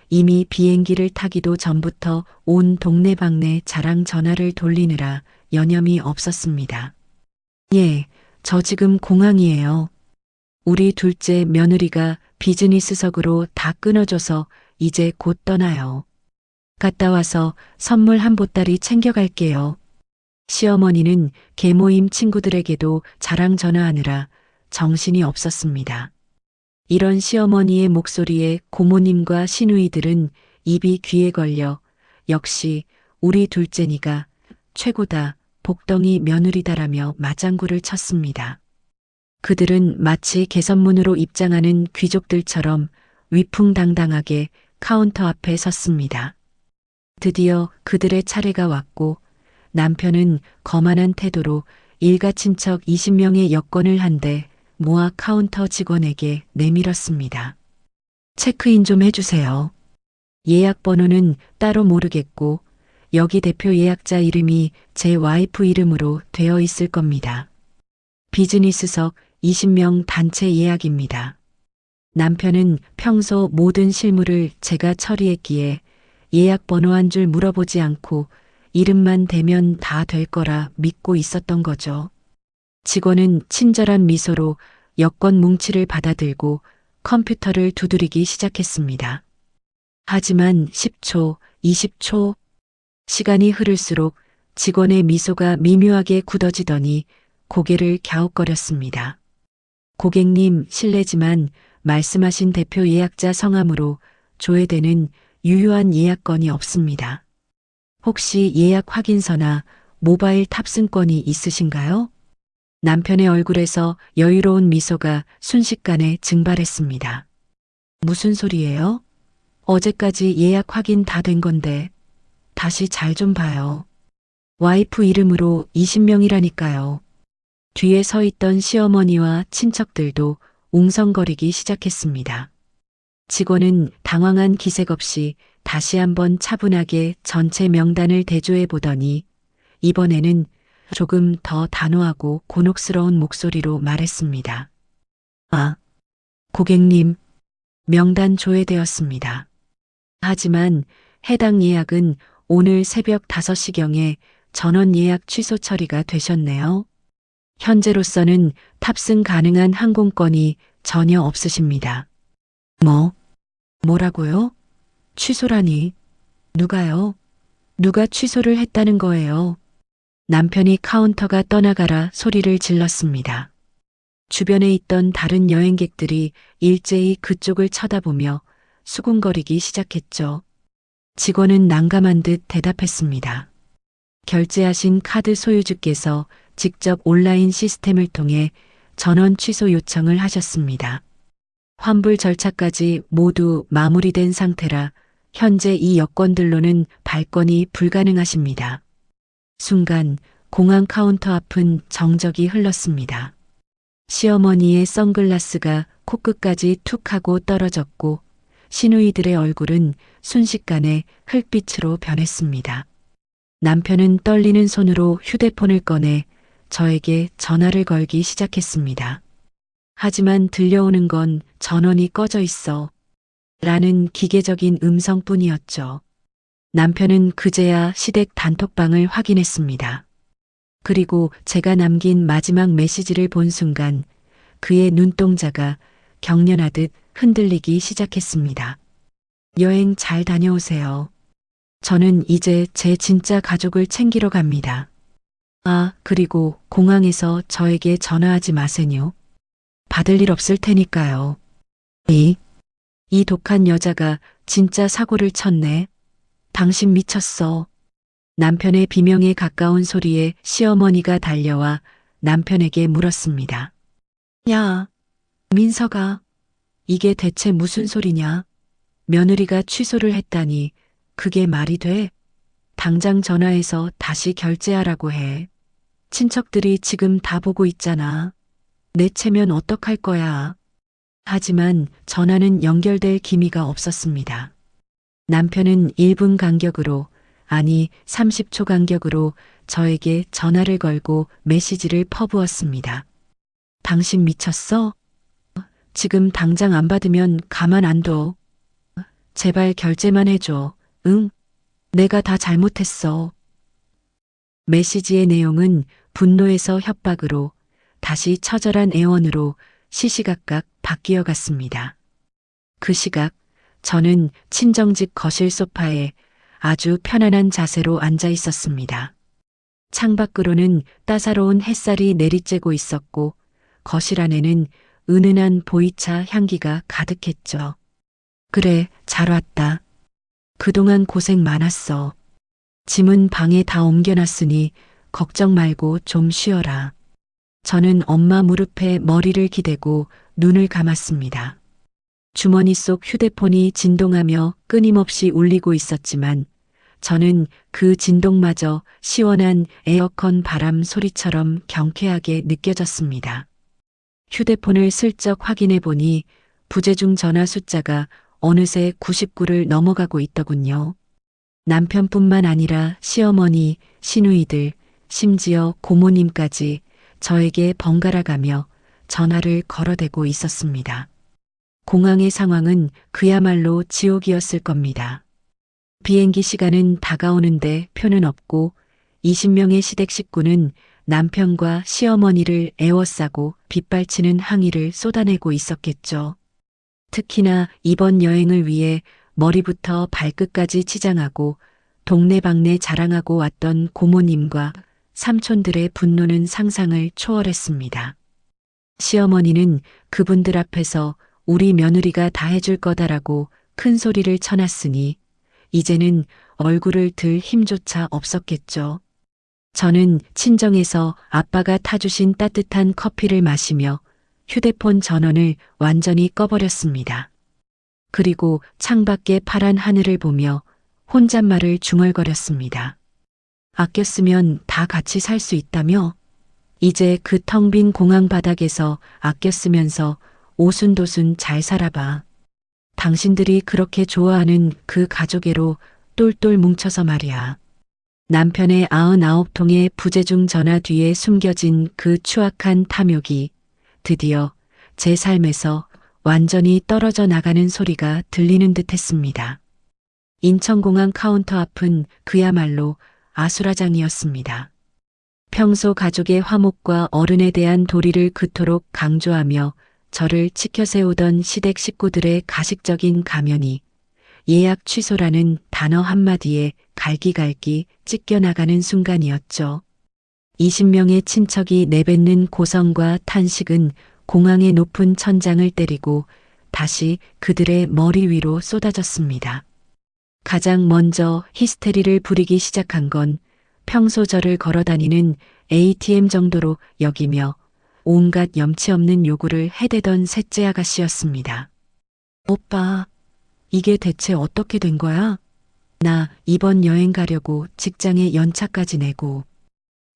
이미 비행기를 타기도 전부터 온 동네방네 자랑 전화를 돌리느라 여념이 없었습니다. 예, 저 지금 공항이에요. 우리 둘째 며느리가 비즈니스석으로 다 끊어줘서 이제 곧 떠나요. 갔다 와서 선물 한 보따리 챙겨갈게요. 시어머니는 계모임 친구들에게도 자랑 전화하느라 정신이 없었습니다. 이런 시어머니의 목소리에 고모님과 시누이들은 입이 귀에 걸려 역시 우리 둘째니가 최고다, 복덩이 며느리다라며 맞장구를 쳤습니다. 그들은 마치 개선문으로 입장하는 귀족들처럼 위풍당당하게 카운터 앞에 섰습니다. 드디어 그들의 차례가 왔고 남편은 거만한 태도로 일가 친척 20명의 여권을 한데 모아 카운터 직원에게 내밀었습니다. 체크인 좀 해주세요. 예약 번호는 따로 모르겠고 여기 대표 예약자 이름이 제 와이프 이름으로 되어 있을 겁니다. 비즈니스석 20명 단체 예약입니다. 남편은 평소 모든 실무를 제가 처리했기에 예약 번호 한 줄 물어보지 않고 이름만 대면 다 될 거라 믿고 있었던 거죠. 직원은 친절한 미소로 여권 뭉치를 받아들고 컴퓨터를 두드리기 시작했습니다. 하지만 10초, 20초, 시간이 흐를수록 직원의 미소가 미묘하게 굳어지더니 고개를 갸웃거렸습니다. 고객님, 실례지만 말씀하신 대표 예약자 성함으로 조회되는 유효한 예약건이 없습니다. 혹시 예약 확인서나 모바일 탑승권이 있으신가요? 남편의 얼굴에서 여유로운 미소가 순식간에 증발했습니다. 무슨 소리예요? 어제까지 예약 확인 다 된 건데 다시 잘 좀 봐요. 와이프 이름으로 20명이라니까요. 뒤에 서 있던 시어머니와 친척들도 웅성거리기 시작했습니다. 직원은 당황한 기색 없이 다시 한번 차분하게 전체 명단을 대조해 보더니 이번에는 조금 더 단호하고 곤혹스러운 목소리로 말했습니다. 아, 고객님, 명단 조회되었습니다. 하지만 해당 예약은 오늘 새벽 5시경에 전원 예약 취소 처리가 되셨네요. 현재로서는 탑승 가능한 항공권이 전혀 없으십니다. 뭐라고요? 취소라니. 누가요? 누가 취소를 했다는 거예요? 남편이 카운터가 떠나가라 소리를 질렀습니다. 주변에 있던 다른 여행객들이 일제히 그쪽을 쳐다보며 수군거리기 시작했죠. 직원은 난감한 듯 대답했습니다. 결제하신 카드 소유주께서 직접 온라인 시스템을 통해 전원 취소 요청을 하셨습니다. 환불 절차까지 모두 마무리된 상태라 현재 이 여권들로는 발권이 불가능하십니다. 순간 공항 카운터 앞은 정적이 흘렀습니다. 시어머니의 선글라스가 코끝까지 툭 하고 떨어졌고 시누이들의 얼굴은 순식간에 흙빛으로 변했습니다. 남편은 떨리는 손으로 휴대폰을 꺼내 저에게 전화를 걸기 시작했습니다. 하지만 들려오는 건 전원이 꺼져 있어 라는 기계적인 음성뿐이었죠. 남편은 그제야 시댁 단톡방을 확인했습니다. 그리고 제가 남긴 마지막 메시지를 본 순간 그의 눈동자가 경련하듯 흔들리기 시작했습니다. 여행 잘 다녀오세요. 저는 이제 제 진짜 가족을 챙기러 갑니다. 아, 그리고 공항에서 저에게 전화하지 마세요. 받을 일 없을 테니까요. 이 독한 여자가 진짜 사고를 쳤네. 당신 미쳤어. 남편의 비명에 가까운 소리에 시어머니가 달려와 남편에게 물었습니다. 야, 민서가, 이게 대체 무슨 소리냐? 며느리가 취소를 했다니, 그게 말이 돼? 당장 전화해서 다시 결제하라고 해. 친척들이 지금 다 보고 있잖아. 내채면 어떡할 거야. 하지만 전화는 연결될 기미가 없었습니다. 남편은 1분 간격으로, 아니 30초 간격으로 저에게 전화를 걸고 메시지를 퍼부었습니다. 당신 미쳤어? 지금 당장 안 받으면 가만 안 둬. 제발 결제만 해줘. 응? 내가 다 잘못했어. 메시지의 내용은 분노에서 협박으로, 다시 처절한 애원으로 시시각각 바뀌어 갔습니다. 그 시각 저는 친정집 거실 소파에 아주 편안한 자세로 앉아 있었습니다. 창밖으로는 따사로운 햇살이 내리쬐고 있었고 거실 안에는 은은한 보이차 향기가 가득했죠. 그래, 잘 왔다. 그동안 고생 많았어. 짐은 방에 다 옮겨놨으니 걱정 말고 좀 쉬어라. 저는 엄마 무릎에 머리를 기대고 눈을 감았습니다. 주머니 속 휴대폰이 진동하며 끊임없이 울리고 있었지만 저는 그 진동마저 시원한 에어컨 바람 소리처럼 경쾌하게 느껴졌습니다. 휴대폰을 슬쩍 확인해 보니 부재중 전화 숫자가 어느새 99를 넘어가고 있더군요. 남편뿐만 아니라 시어머니, 시누이들, 심지어 고모님까지 저에게 번갈아 가며 전화를 걸어대고 있었습니다. 공항의 상황은 그야말로 지옥이었을 겁니다. 비행기 시간은 다가오는데 표는 없고 20명의 시댁 식구는 남편과 시어머니를 애워싸고 빗발치는 항의를 쏟아내고 있었겠죠. 특히나 이번 여행을 위해 머리부터 발끝까지 치장하고 동네방네 자랑하고 왔던 고모님과 삼촌들의 분노는 상상을 초월했습니다. 시어머니는 그분들 앞에서 우리 며느리가 다 해줄 거다라고 큰 소리를 쳐놨으니 이제는 얼굴을 들 힘조차 없었겠죠. 저는 친정에서 아빠가 타주신 따뜻한 커피를 마시며 휴대폰 전원을 완전히 꺼버렸습니다. 그리고 창밖의 파란 하늘을 보며 혼잣말을 중얼거렸습니다. 아꼈으면 다 같이 살 수 있다며? 이제 그 텅 빈 공항 바닥에서 아껴 쓰면서 오순도순 잘 살아봐. 당신들이 그렇게 좋아하는 그 가족애로 똘똘 뭉쳐서 말이야. 남편의 99통의 부재중 전화 뒤에 숨겨진 그 추악한 탐욕이 드디어 제 삶에서 완전히 떨어져 나가는 소리가 들리는 듯 했습니다. 인천공항 카운터 앞은 그야말로 아수라장이었습니다. 평소 가족의 화목과 어른에 대한 도리를 그토록 강조하며 저를 치켜세우던 시댁 식구들의 가식적인 가면이 예약 취소라는 단어 한마디에 갈기갈기 찢겨나가는 순간이었죠. 20명의 친척이 내뱉는 고성과 탄식은 공항의 높은 천장을 때리고 다시 그들의 머리 위로 쏟아졌습니다. 가장 먼저 히스테리를 부리기 시작한 건 평소 저를 걸어다니는 ATM 정도로 여기며 온갖 염치 없는 요구를 해대던 셋째 아가씨였습니다. 오빠, 이게 대체 어떻게 된 거야? 나 이번 여행 가려고 직장에 연차까지 내고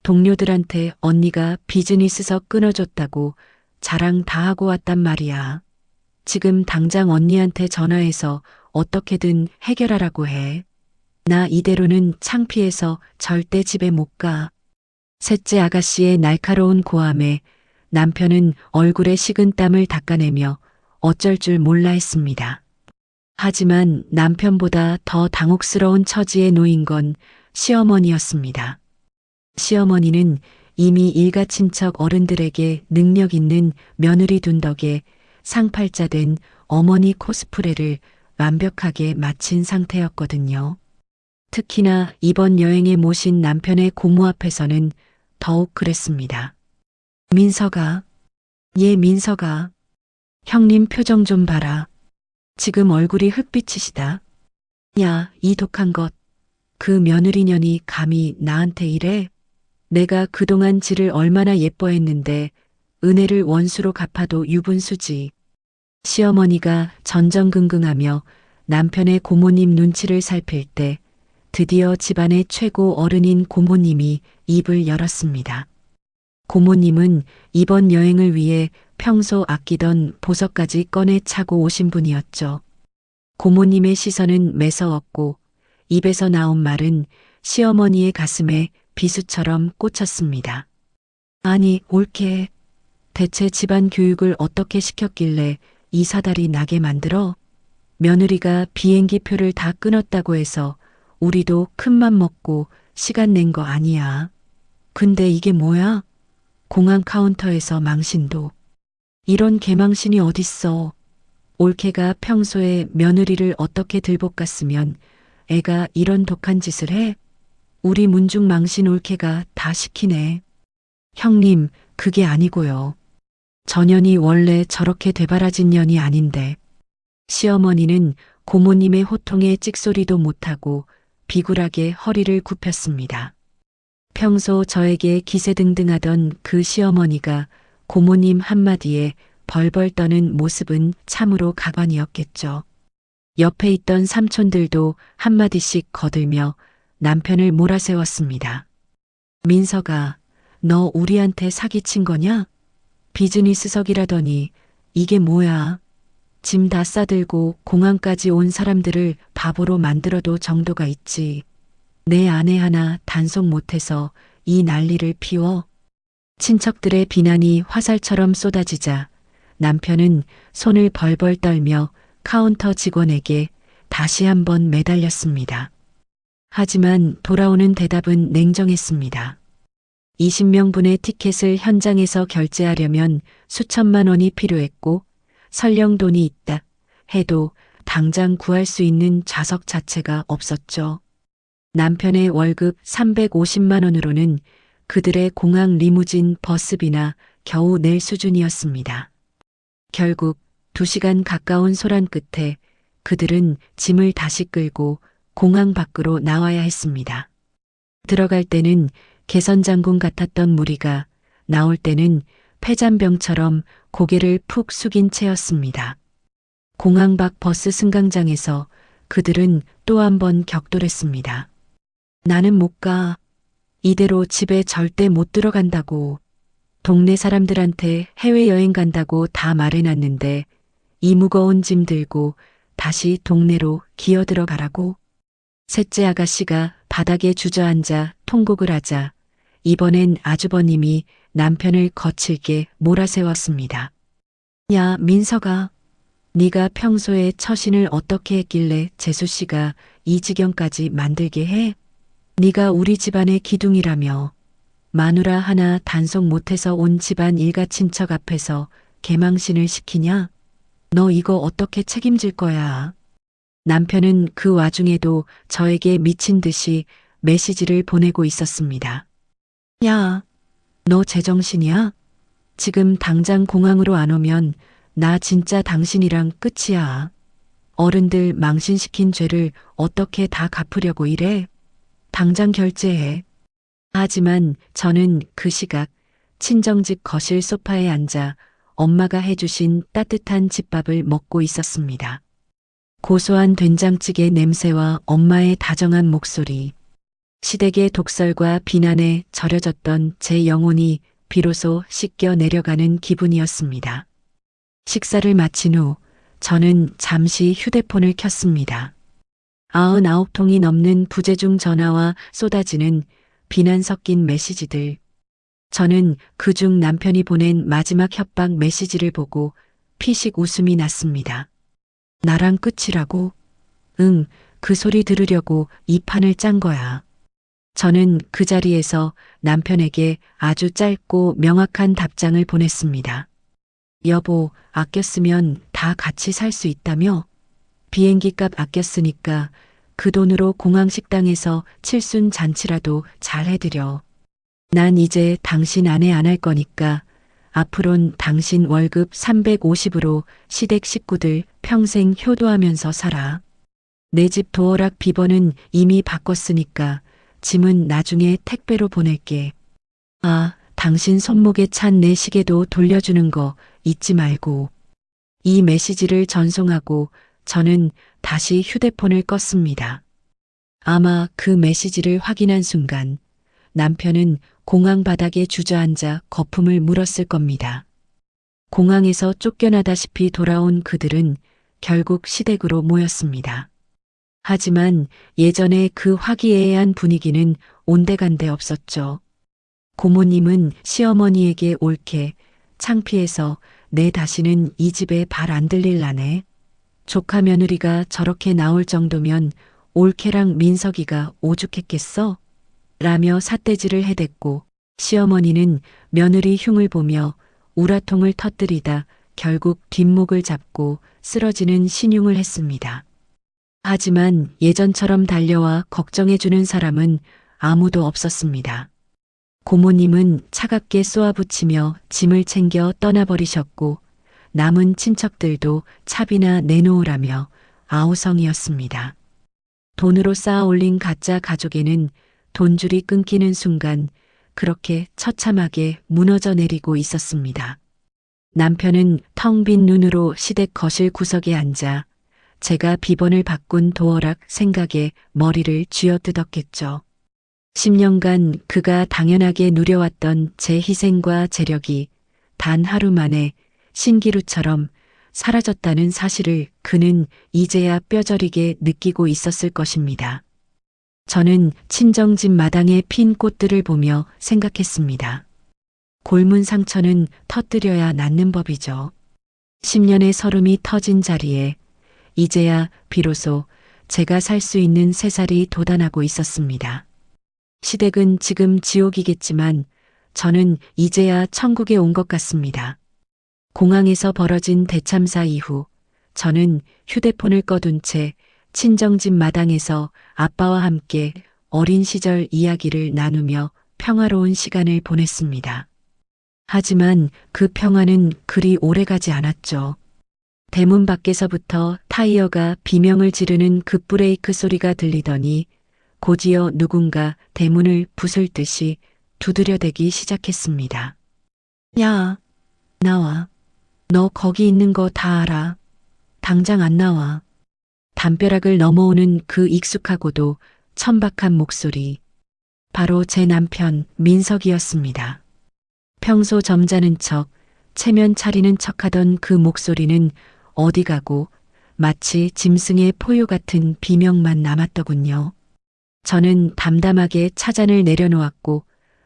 동료들한테 언니가 비즈니스석 끊어줬다고 자랑 다 하고 왔단 말이야. 지금 당장 언니한테 전화해서 어떻게든 해결하라고 해. 나 이대로는 창피해서 절대 집에 못 가. 셋째 아가씨의 날카로운 고함에 남편은 얼굴에 식은 땀을 닦아내며 어쩔 줄 몰라 했습니다. 하지만 남편보다 더 당혹스러운 처지에 놓인 건 시어머니였습니다. 시어머니는 이미 일가 친척 어른들에게 능력 있는 며느리 둔 덕에 상팔자 된 어머니 코스프레를 완벽하게 마친 상태였거든요. 특히나 이번 여행에 모신 남편의 고모 앞에서는 더욱 그랬습니다. 민서가, 민서가, 형님 표정 좀 봐라. 지금 얼굴이 흑빛이시다. 야, 이 독한 것. 그 며느리년이 감히 나한테 이래? 내가 그동안 지를 얼마나 예뻐했는데 은혜를 원수로 갚아도 유분수지. 시어머니가 전전긍긍하며 남편의 고모님 눈치를 살필 때 드디어 집안의 최고 어른인 고모님이 입을 열었습니다. 고모님은 이번 여행을 위해 평소 아끼던 보석까지 꺼내 차고 오신 분이었죠. 고모님의 시선은 매서웠고 입에서 나온 말은 시어머니의 가슴에 비수처럼 꽂혔습니다. 아니, 옳게. 대체 집안 교육을 어떻게 시켰길래 이 사달이 나게 만들어? 며느리가 비행기 표를 다 끊었다고 해서 우리도 큰맘 먹고 시간 낸 거 아니야. 근데 이게 뭐야? 공항 카운터에서 망신도. 이런 개망신이 어딨어. 올케가 평소에 며느리를 어떻게 들볶았으면 애가 이런 독한 짓을 해? 우리 문중 망신 올케가 다 시키네. 형님, 그게 아니고요. 전현이 원래 저렇게 되바라진 년이 아닌데. 시어머니는 고모님의 호통에 찍소리도 못하고 비굴하게 허리를 굽혔습니다. 평소 저에게 기세등등하던 그 시어머니가 고모님 한마디에 벌벌 떠는 모습은 참으로 가관이었겠죠. 옆에 있던 삼촌들도 한마디씩 거들며 남편을 몰아세웠습니다. 민서가, 너 우리한테 사기친 거냐? 비즈니스석이라더니 이게 뭐야? 짐 다 싸들고 공항까지 온 사람들을 바보로 만들어도 정도가 있지. 내 아내 하나 단속 못해서 이 난리를 피워? 친척들의 비난이 화살처럼 쏟아지자 남편은 손을 벌벌 떨며 카운터 직원에게 다시 한번 매달렸습니다. 하지만 돌아오는 대답은 냉정했습니다. 20명분의 티켓을 현장에서 결제하려면 수천만 원이 필요했고 설령 돈이 있다 해도 당장 구할 수 있는 좌석 자체가 없었죠. 남편의 월급 350만 원으로는 그들의 공항 리무진 버스비나 겨우 낼 수준이었습니다. 결국 2시간 가까운 소란 끝에 그들은 짐을 다시 끌고 공항 밖으로 나와야 했습니다. 들어갈 때는 개선장군 같았던 무리가 나올 때는 폐잔병처럼 고개를 푹 숙인 채였습니다. 공항 밖 버스 승강장에서 그들은 또 한 번 격돌했습니다. 나는 못 가. 이대로 집에 절대 못 들어간다고. 동네 사람들한테 해외여행 간다고 다 말해놨는데 이 무거운 짐 들고 다시 동네로 기어 들어가라고. 셋째 아가씨가 바닥에 주저앉아 통곡을 하자 이번엔 아주버님이 남편을 거칠게 몰아세웠습니다. 야, 민서가, 네가 평소에 처신을 어떻게 했길래 재수씨가 이 지경까지 만들게 해? 네가 우리 집안의 기둥이라며 마누라 하나 단속 못해서 온 집안 일가 친척 앞에서 개망신을 시키냐? 너 이거 어떻게 책임질 거야? 남편은 그 와중에도 저에게 미친 듯이 메시지를 보내고 있었습니다. 야, 너 제정신이야? 지금 당장 공항으로 안 오면 나 진짜 당신이랑 끝이야. 어른들 망신시킨 죄를 어떻게 다 갚으려고 이래? 당장 결제해. 하지만 저는 그 시각 친정집 거실 소파에 앉아 엄마가 해주신 따뜻한 집밥을 먹고 있었습니다. 고소한 된장찌개 냄새와 엄마의 다정한 목소리, 시댁의 독설과 비난에 절여졌던 제 영혼이 비로소 씻겨 내려가는 기분이었습니다. 식사를 마친 후 저는 잠시 휴대폰을 켰습니다. 99통이 넘는 부재중 전화와 쏟아지는 비난 섞인 메시지들. 저는 그중 남편이 보낸 마지막 협박 메시지를 보고 피식 웃음이 났습니다. 나랑 끝이라고? 응, 그 소리 들으려고 이 판을 짠 거야. 저는 그 자리에서 남편에게 아주 짧고 명확한 답장을 보냈습니다. 여보, 아꼈으면 다 같이 살 수 있다며? 비행기값 아꼈으니까 그 돈으로 공항 식당에서 칠순 잔치라도 잘 해드려. 난 이제 당신 아내 안 할 거니까 앞으론 당신 월급 350으로 시댁 식구들 평생 효도하면서 살아. 내 집 도어락 비번은 이미 바꿨으니까 짐은 나중에 택배로 보낼게. 아, 당신 손목에 찬 내 시계도 돌려주는 거 잊지 말고. 이 메시지를 전송하고 저는 다시 휴대폰을 껐습니다. 아마 그 메시지를 확인한 순간 남편은 공항 바닥에 주저앉아 거품을 물었을 겁니다. 공항에서 쫓겨나다시피 돌아온 그들은 결국 시댁으로 모였습니다. 하지만 예전의 그 화기애애한 분위기는 온데간데 없었죠. 고모님은 시어머니에게 옳게 창피해서 내 다시는 이 집에 발 안 들릴라네. 조카 며느리가 저렇게 나올 정도면 올케랑 민석이가 오죽했겠어? 라며 삿대질을 해댔고 시어머니는 며느리 흉을 보며 우라통을 터뜨리다 결국 뒷목을 잡고 쓰러지는 신용을 했습니다. 하지만 예전처럼 달려와 걱정해주는 사람은 아무도 없었습니다. 고모님은 차갑게 쏘아붙이며 짐을 챙겨 떠나버리셨고 남은 친척들도 차비나 내놓으라며 아우성이었습니다. 돈으로 쌓아 올린 가짜 가족에는 돈줄이 끊기는 순간 그렇게 처참하게 무너져 내리고 있었습니다. 남편은 텅 빈 눈으로 시댁 거실 구석에 앉아 제가 비번을 바꾼 도어락 생각에 머리를 쥐어뜯었겠죠. 10년간 그가 당연하게 누려왔던 제 희생과 재력이 단 하루 만에 신기루처럼 사라졌다는 사실을 그는 이제야 뼈저리게 느끼고 있었을 것입니다. 저는 친정집 마당에 핀 꽃들을 보며 생각했습니다. 골문 상처는 터뜨려야 낫는 법이죠. 10년의 서름이 터진 자리에 이제야 비로소 제가 살 수 있는 새살이 돋아나고 있었습니다. 시댁은 지금 지옥이겠지만 저는 이제야 천국에 온 것 같습니다. 공항에서 벌어진 대참사 이후 저는 휴대폰을 꺼둔 채 친정집 마당에서 아빠와 함께 어린 시절 이야기를 나누며 평화로운 시간을 보냈습니다. 하지만 그 평화는 그리 오래가지 않았죠. 대문 밖에서부터 타이어가 비명을 지르는 급브레이크 소리가 들리더니 곧이어 누군가 대문을 부술 듯이 두드려대기 시작했습니다. 야, 나와. 너 거기 있는 거 다 알아. 당장 안 나와. 담벼락을 넘어오는 그 익숙하고도 천박한 목소리. 바로 제 남편 민석이었습니다. 평소 점잖은 척, 체면 차리는 척하던 그 목소리는 어디 가고 마치 짐승의 포효 같은 비명만 남았더군요. 저는 담담하게 차잔을 내려놓았고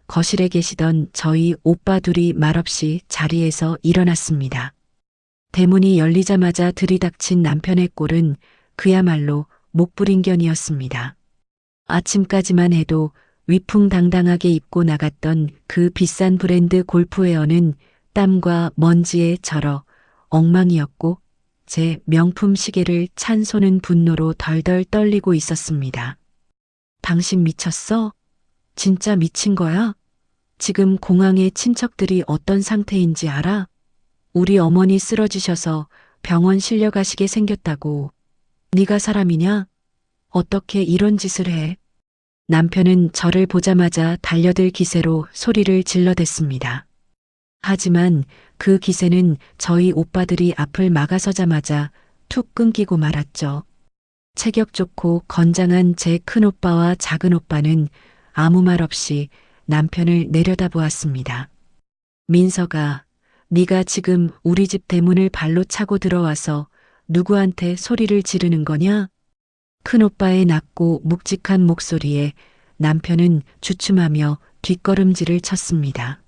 거실에 계시던 저희 오빠 둘이 말없이 자리에서 일어났습니다. 대문이 열리자마자 들이닥친 남편의 꼴은 그야말로 목불인견이었습니다. 아침까지만 해도 위풍당당하게 입고 나갔던 그 비싼 브랜드 골프웨어는 땀과 먼지에 절어 엉망이었고 제 명품 시계를 찬 손은 분노로 덜덜 떨리고 있었습니다. 당신 미쳤어? 진짜 미친 거야? 지금 공항의 친척들이 어떤 상태인지 알아? 우리 어머니 쓰러지셔서 병원 실려가시게 생겼다고. 네가 사람이냐? 어떻게 이런 짓을 해? 남편은 저를 보자마자 달려들 기세로 소리를 질러댔습니다. 하지만 그 기세는 저희 오빠들이 앞을 막아서자마자 툭 끊기고 말았죠. 체격 좋고 건장한 제 큰오빠와 작은오빠는 아무 말 없이 남편을 내려다보았습니다. 민석아, 네가 지금 우리 집 대문을 발로 차고 들어와서 누구한테 소리를 지르는 거냐? 큰오빠의 낮고 묵직한 목소리에 남편은 주춤하며 뒷걸음질을 쳤습니다.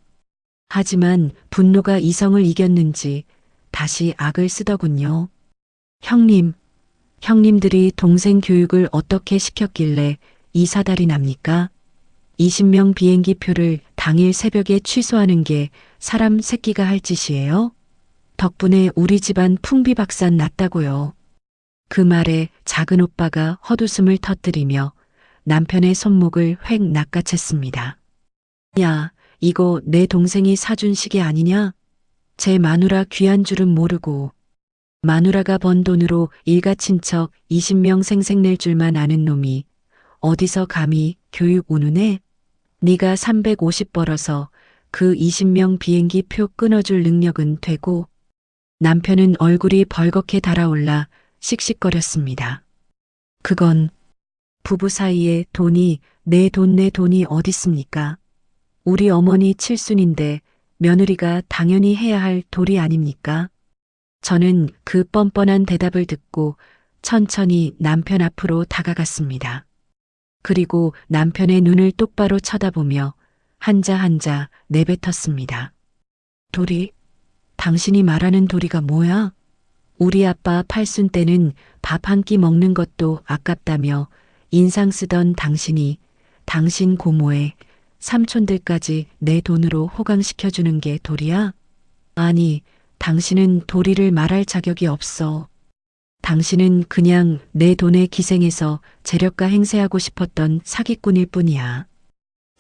하지만 분노가 이성을 이겼는지 다시 악을 쓰더군요. 형님들이 동생 교육을 어떻게 시켰길래 이 사달이 납니까? 20명 비행기 표를 당일 새벽에 취소하는 게 사람 새끼가 할 짓이에요? 덕분에 우리 집안 풍비박산 났다고요. 그 말에 작은 오빠가 헛웃음을 터뜨리며 남편의 손목을 획 낚아챘습니다. 야, 이거 내 동생이 사준 시계 아니냐? 제 마누라 귀한 줄은 모르고 마누라가 번 돈으로 일가 친척 20명 생색낼 줄만 아는 놈이 어디서 감히 교육 운운해? 네가 350 벌어서 그 20명 비행기 표 끊어줄 능력은 되고. 남편은 얼굴이 벌겋게 달아올라 씩씩거렸습니다. 그건 부부 사이에 돈이 내 돈이 어딨습니까? 우리 어머니 칠순인데 며느리가 당연히 해야 할 도리 아닙니까? 저는 그 뻔뻔한 대답을 듣고 천천히 남편 앞으로 다가갔습니다. 그리고 남편의 눈을 똑바로 쳐다보며 한자 한자 내뱉었습니다. 도리? 당신이 말하는 도리가 뭐야? 우리 아빠 팔순 때는 밥 한 끼 먹는 것도 아깝다며 인상 쓰던 당신이 당신 고모의 삼촌들까지 내 돈으로 호강시켜주는 게 도리야? 아니, 당신은 도리를 말할 자격이 없어. 당신은 그냥 내 돈에 기생해서 재력가 행세하고 싶었던 사기꾼일 뿐이야.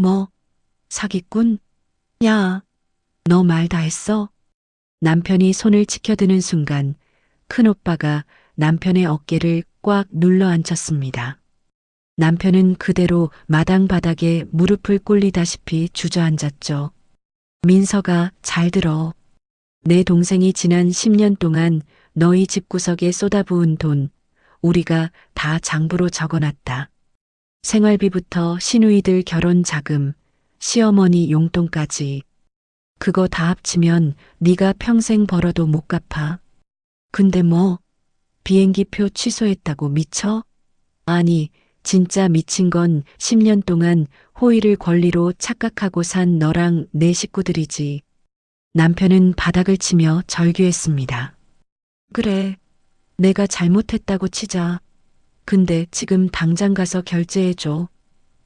뭐? 사기꾼? 야, 너 말 다 했어? 남편이 손을 치켜드는 순간 큰오빠가 남편의 어깨를 꽉 눌러 앉혔습니다. 남편은 그대로 마당 바닥에 무릎을 꿇리다시피 주저앉았죠. 민서가 잘 들어. 내 동생이 지난 10년 동안 너희 집구석에 쏟아부은 돈, 우리가 다 장부로 적어놨다. 생활비부터 시누이들 결혼 자금, 시어머니 용돈까지. 그거 다 합치면 네가 평생 벌어도 못 갚아. 근데 뭐 비행기 표 취소했다고 미쳐? 아니, 진짜 미친 건 10년 동안 호의를 권리로 착각하고 산 너랑 내 식구들이지. 남편은 바닥을 치며 절규했습니다. 그래, 내가 잘못했다고 치자. 근데 지금 당장 가서 결제해줘.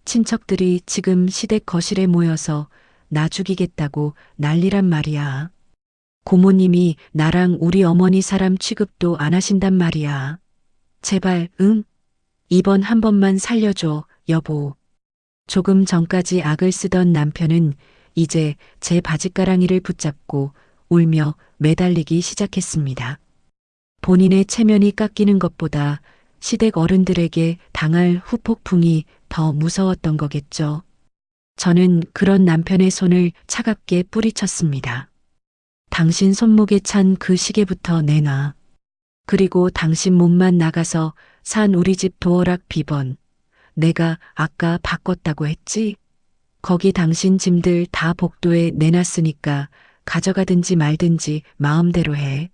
친척들이 지금 시댁 거실에 모여서 나 죽이겠다고 난리란 말이야. 고모님이 나랑 우리 어머니 사람 취급도 안 하신단 말이야. 제발, 응? 이번 한 번만 살려줘, 여보. 조금 전까지 악을 쓰던 남편은 이제 제 바짓가랑이를 붙잡고 울며 매달리기 시작했습니다. 본인의 체면이 깎이는 것보다 시댁 어른들에게 당할 후폭풍이 더 무서웠던 거겠죠. 저는 그런 남편의 손을 차갑게 뿌리쳤습니다. 당신 손목에 찬 그 시계부터 내놔. 그리고 당신 몸만 나가서 산 우리 집 도어락 비번. 내가 아까 바꿨다고 했지? 거기 당신 짐들 다 복도에 내놨으니까 가져가든지 말든지 마음대로 해.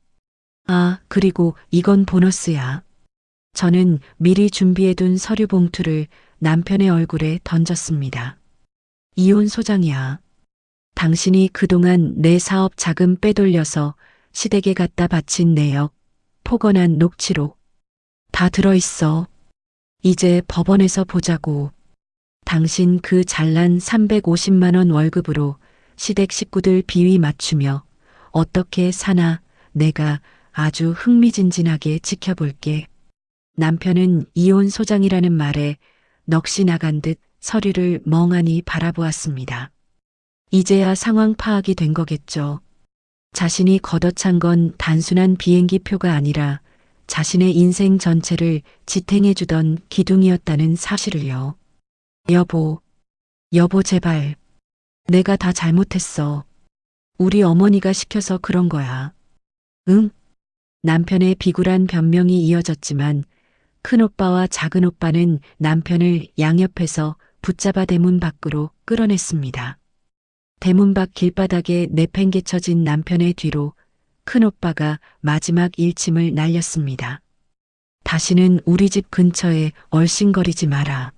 아, 그리고 이건 보너스야. 저는 미리 준비해둔 서류 봉투를 남편의 얼굴에 던졌습니다. 이혼 소장이야. 당신이 그동안 내 사업 자금 빼돌려서 시댁에 갖다 바친 내역, 포건한 녹취록. 다 들어있어. 이제 법원에서 보자고. 당신 그 잘난 350만 원 월급으로 시댁 식구들 비위 맞추며 어떻게 사나 내가 아주 흥미진진하게 지켜볼게. 남편은 이혼 소장이라는 말에 넋이 나간 듯 서류를 멍하니 바라보았습니다. 이제야 상황 파악이 된 거겠죠. 자신이 걷어찬 건 단순한 비행기 표가 아니라 자신의 인생 전체를 지탱해주던 기둥이었다는 사실을요. 여보 제발. 내가 다 잘못했어. 우리 어머니가 시켜서 그런 거야. 응? 남편의 비굴한 변명이 이어졌지만 큰오빠와 작은오빠는 남편을 양옆에서 붙잡아 대문 밖으로 끌어냈습니다. 대문 밖 길바닥에 내팽개쳐진 남편의 뒤로 큰오빠가 마지막 일침을 날렸습니다. 다시는 우리 집 근처에 얼씬거리지 마라.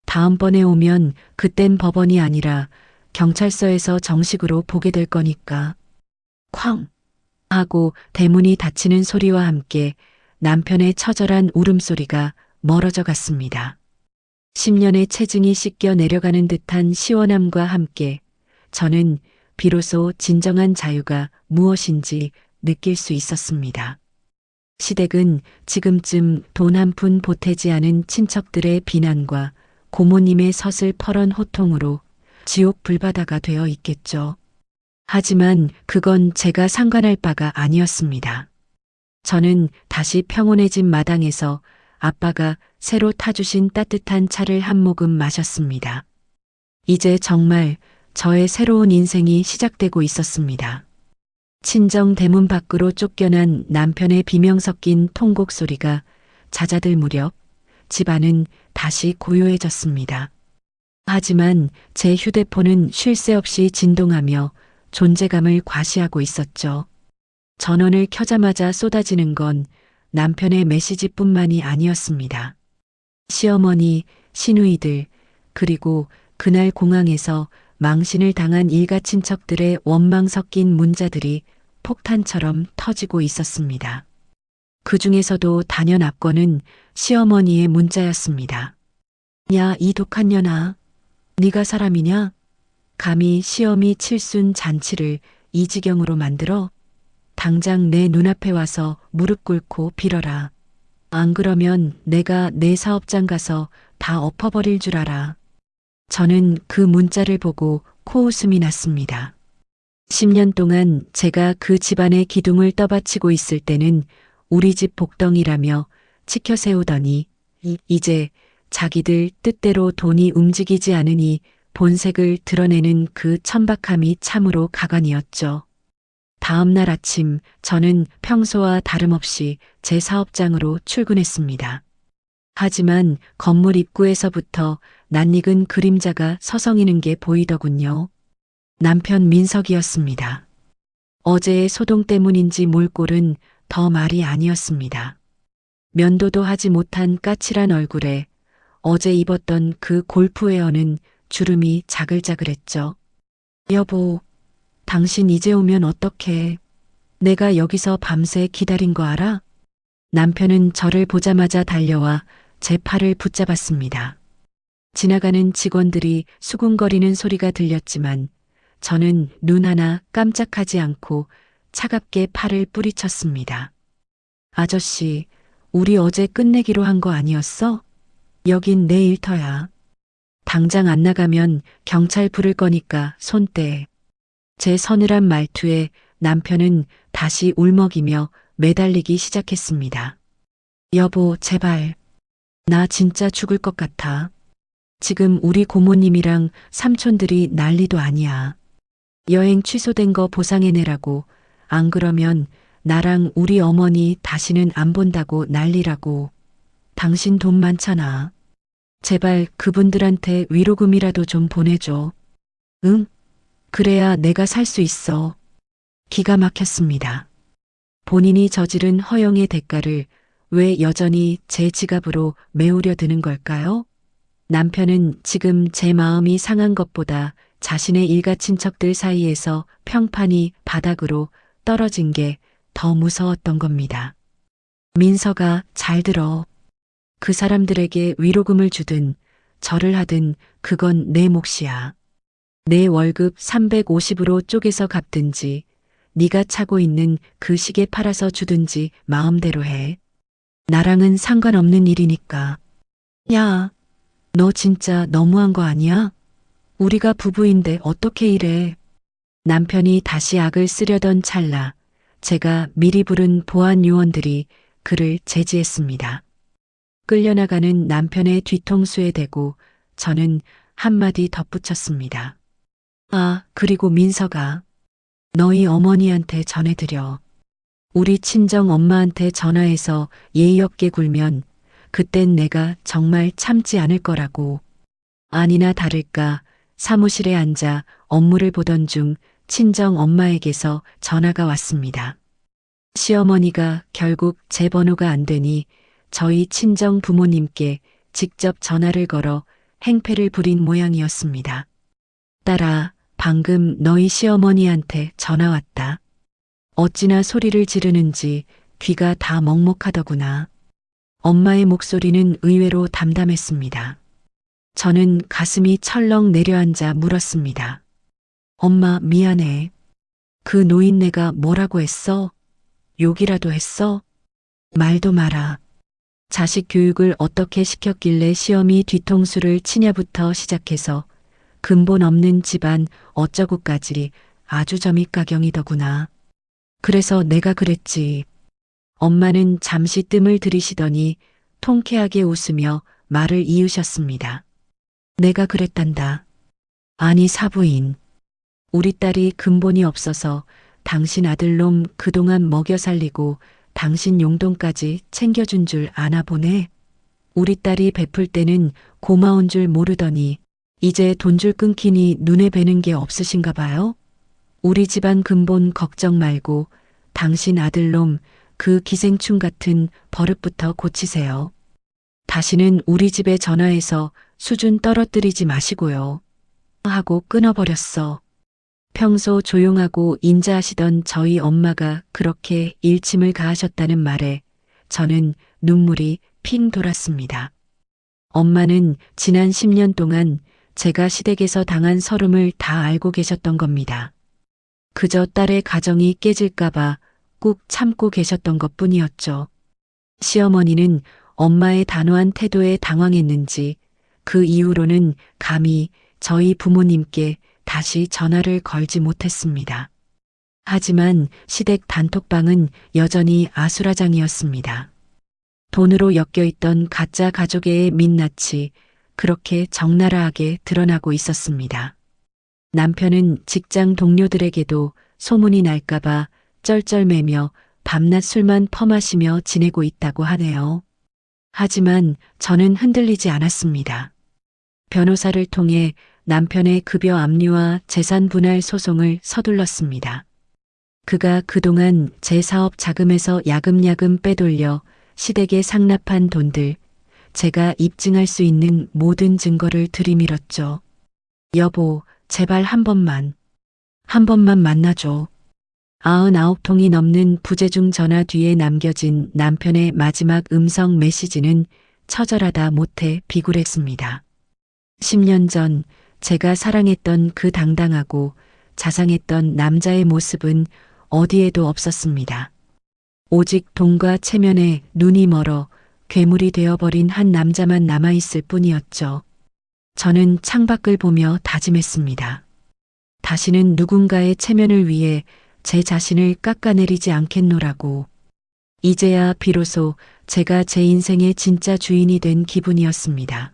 다음번에 오면 그땐 법원이 아니라 경찰서에서 정식으로 보게 될 거니까. 쾅! 하고 대문이 닫히는 소리와 함께 남편의 처절한 울음소리가 멀어져 갔습니다. 10년의 체증이 씻겨 내려가는 듯한 시원함과 함께 저는 비로소 진정한 자유가 무엇인지 느낄 수 있었습니다. 시댁은 지금쯤 돈 한 푼 보태지 않은 친척들의 비난과 고모님의 서슬퍼런 호통으로 지옥 불바다가 되어 있겠죠. 하지만 그건 제가 상관할 바가 아니었습니다. 저는 다시 평온해진 마당에서 아빠가 새로 타주신 따뜻한 차를 한 모금 마셨습니다. 이제 정말 저의 새로운 인생이 시작되고 있었습니다. 친정 대문 밖으로 쫓겨난 남편의 비명 섞인 통곡 소리가 잦아들 무렵 집안은 다시 고요해졌습니다. 하지만 제 휴대폰은 쉴 새 없이 진동하며 존재감을 과시하고 있었죠. 전원을 켜자마자 쏟아지는 건 남편의 메시지뿐만이 아니었습니다. 시어머니, 시누이들, 그리고 그날 공항에서 망신을 당한 일가 친척들의 원망 섞인 문자들이 폭탄처럼 터지고 있었습니다. 그 중에서도 단연 앞권은 시어머니의 문자였습니다. 야, 이 독한 년아. 네가 사람이냐? 감히 시어미 칠순 잔치를 이 지경으로 만들어? 당장 내 눈앞에 와서 무릎 꿇고 빌어라. 안 그러면 내가 내 사업장 가서 다 엎어버릴 줄 알아. 저는 그 문자를 보고 코웃음이 났습니다. 10년 동안 제가 그 집안의 기둥을 떠받치고 있을 때는 우리 집 복덩이라며 치켜 세우더니 이제 자기들 뜻대로 돈이 움직이지 않으니 본색을 드러내는 그 천박함이 참으로 가관이었죠. 다음 날 아침 저는 평소와 다름없이 제 사업장으로 출근했습니다. 하지만 건물 입구에서부터 낯익은 그림자가 서성이는 게 보이더군요. 남편 민석이었습니다. 어제의 소동 때문인지 몰골은 더 말이 아니었습니다. 면도도 하지 못한 까칠한 얼굴에 어제 입었던 그 골프웨어는 주름이 자글자글했죠. 여보, 당신 이제 오면 어떡해? 내가 여기서 밤새 기다린 거 알아? 남편은 저를 보자마자 달려와 제 팔을 붙잡았습니다. 지나가는 직원들이 수군거리는 소리가 들렸지만 저는 눈 하나 깜짝하지 않고 차갑게 팔을 뿌리쳤습니다. 아저씨, 우리 어제 끝내기로 한 거 아니었어? 여긴 내 일터야. 당장 안 나가면 경찰 부를 거니까 손 떼. 제 서늘한 말투에 남편은 다시 울먹이며 매달리기 시작했습니다. 여보, 제발. 나 진짜 죽을 것 같아. 지금 우리 고모님이랑 삼촌들이 난리도 아니야. 여행 취소된 거 보상해내라고. 안 그러면 나랑 우리 어머니 다시는 안 본다고 난리라고. 당신 돈 많잖아. 제발 그분들한테 위로금이라도 좀 보내줘. 응? 그래야 내가 살 수 있어. 기가 막혔습니다. 본인이 저지른 허영의 대가를 왜 여전히 제 지갑으로 메우려 드는 걸까요? 남편은 지금 제 마음이 상한 것보다 자신의 일가 친척들 사이에서 평판이 바닥으로 떨어진 게 더 무서웠던 겁니다. 민서가 잘 들어. 그 사람들에게 위로금을 주든 절을 하든 그건 내 몫이야. 내 월급 350으로 쪼개서 갚든지 네가 차고 있는 그 시계 팔아서 주든지 마음대로 해. 나랑은 상관없는 일이니까. 야, 너 진짜 너무한 거 아니야? 우리가 부부인데 어떻게 이래? 남편이 다시 악을 쓰려던 찰나 제가 미리 부른 보안 요원들이 그를 제지했습니다. 끌려나가는 남편의 뒤통수에 대고 저는 한마디 덧붙였습니다. 아, 그리고 민서가 너희 어머니한테 전해드려. 우리 친정 엄마한테 전화해서 예의 없게 굴면 그땐 내가 정말 참지 않을 거라고. 아니나 다를까 사무실에 앉아 업무를 보던 중 친정 엄마에게서 전화가 왔습니다. 시어머니가 결국 제 번호가 안 되니 저희 친정 부모님께 직접 전화를 걸어 행패를 부린 모양이었습니다. 딸아, 방금 너희 시어머니한테 전화 왔다. 어찌나 소리를 지르는지 귀가 다 먹먹하더구나. 엄마의 목소리는 의외로 담담했습니다. 저는 가슴이 철렁 내려앉아 물었습니다. 엄마, 미안해. 그 노인네가 뭐라고 했어? 욕이라도 했어? 말도 마라. 자식 교육을 어떻게 시켰길래 시험이 뒤통수를 치냐부터 시작해서 근본 없는 집안 어쩌고까지 아주 점입가경이더구나. 그래서 내가 그랬지. 엄마는 잠시 뜸을 들이시더니 통쾌하게 웃으며 말을 이으셨습니다. 내가 그랬단다. 아니 사부인. 우리 딸이 근본이 없어서 당신 아들놈 그동안 먹여 살리고 당신 용돈까지 챙겨준 줄 아나 보네. 우리 딸이 베풀 때는 고마운 줄 모르더니 이제 돈줄 끊기니 눈에 뵈는 게 없으신가 봐요. 우리 집안 근본 걱정 말고 당신 아들놈 그 기생충 같은 버릇부터 고치세요. 다시는 우리 집에 전화해서 수준 떨어뜨리지 마시고요. 하고 끊어버렸어. 평소 조용하고 인자하시던 저희 엄마가 그렇게 일침을 가하셨다는 말에 저는 눈물이 핑 돌았습니다. 엄마는 지난 10년 동안 제가 시댁에서 당한 서름을 다 알고 계셨던 겁니다. 그저 딸의 가정이 깨질까봐 꾹 참고 계셨던 것 뿐이었죠. 시어머니는 엄마의 단호한 태도에 당황했는지 그 이후로는 감히 저희 부모님께 다시 전화를 걸지 못했습니다. 하지만 시댁 단톡방은 여전히 아수라장이었습니다. 돈으로 엮여있던 가짜 가족의 민낯이 그렇게 적나라하게 드러나고 있었습니다. 남편은 직장 동료들에게도 소문이 날까봐 쩔쩔매며 밤낮 술만 퍼마시며 지내고 있다고 하네요. 하지만 저는 흔들리지 않았습니다. 변호사를 통해 남편의 급여 압류와 재산 분할 소송을 서둘렀습니다. 그가 그동안 제 사업 자금에서 야금야금 빼돌려 시댁에 상납한 돈들, 제가 입증할 수 있는 모든 증거를 들이밀었죠. 여보, 제발 한 번만 만나줘. 99통이 넘는 부재중 전화 뒤에 남겨진 남편의 마지막 음성 메시지는 처절하다 못해 비굴했습니다. 10년 전 제가 사랑했던 그 당당하고 자상했던 남자의 모습은 어디에도 없었습니다. 오직 돈과 체면에 눈이 멀어 괴물이 되어버린 한 남자만 남아있을 뿐이었죠. 저는 창밖을 보며 다짐했습니다. 다시는 누군가의 체면을 위해 제 자신을 깎아내리지 않겠노라고. 이제야 비로소 제가 제 인생의 진짜 주인이 된 기분이었습니다.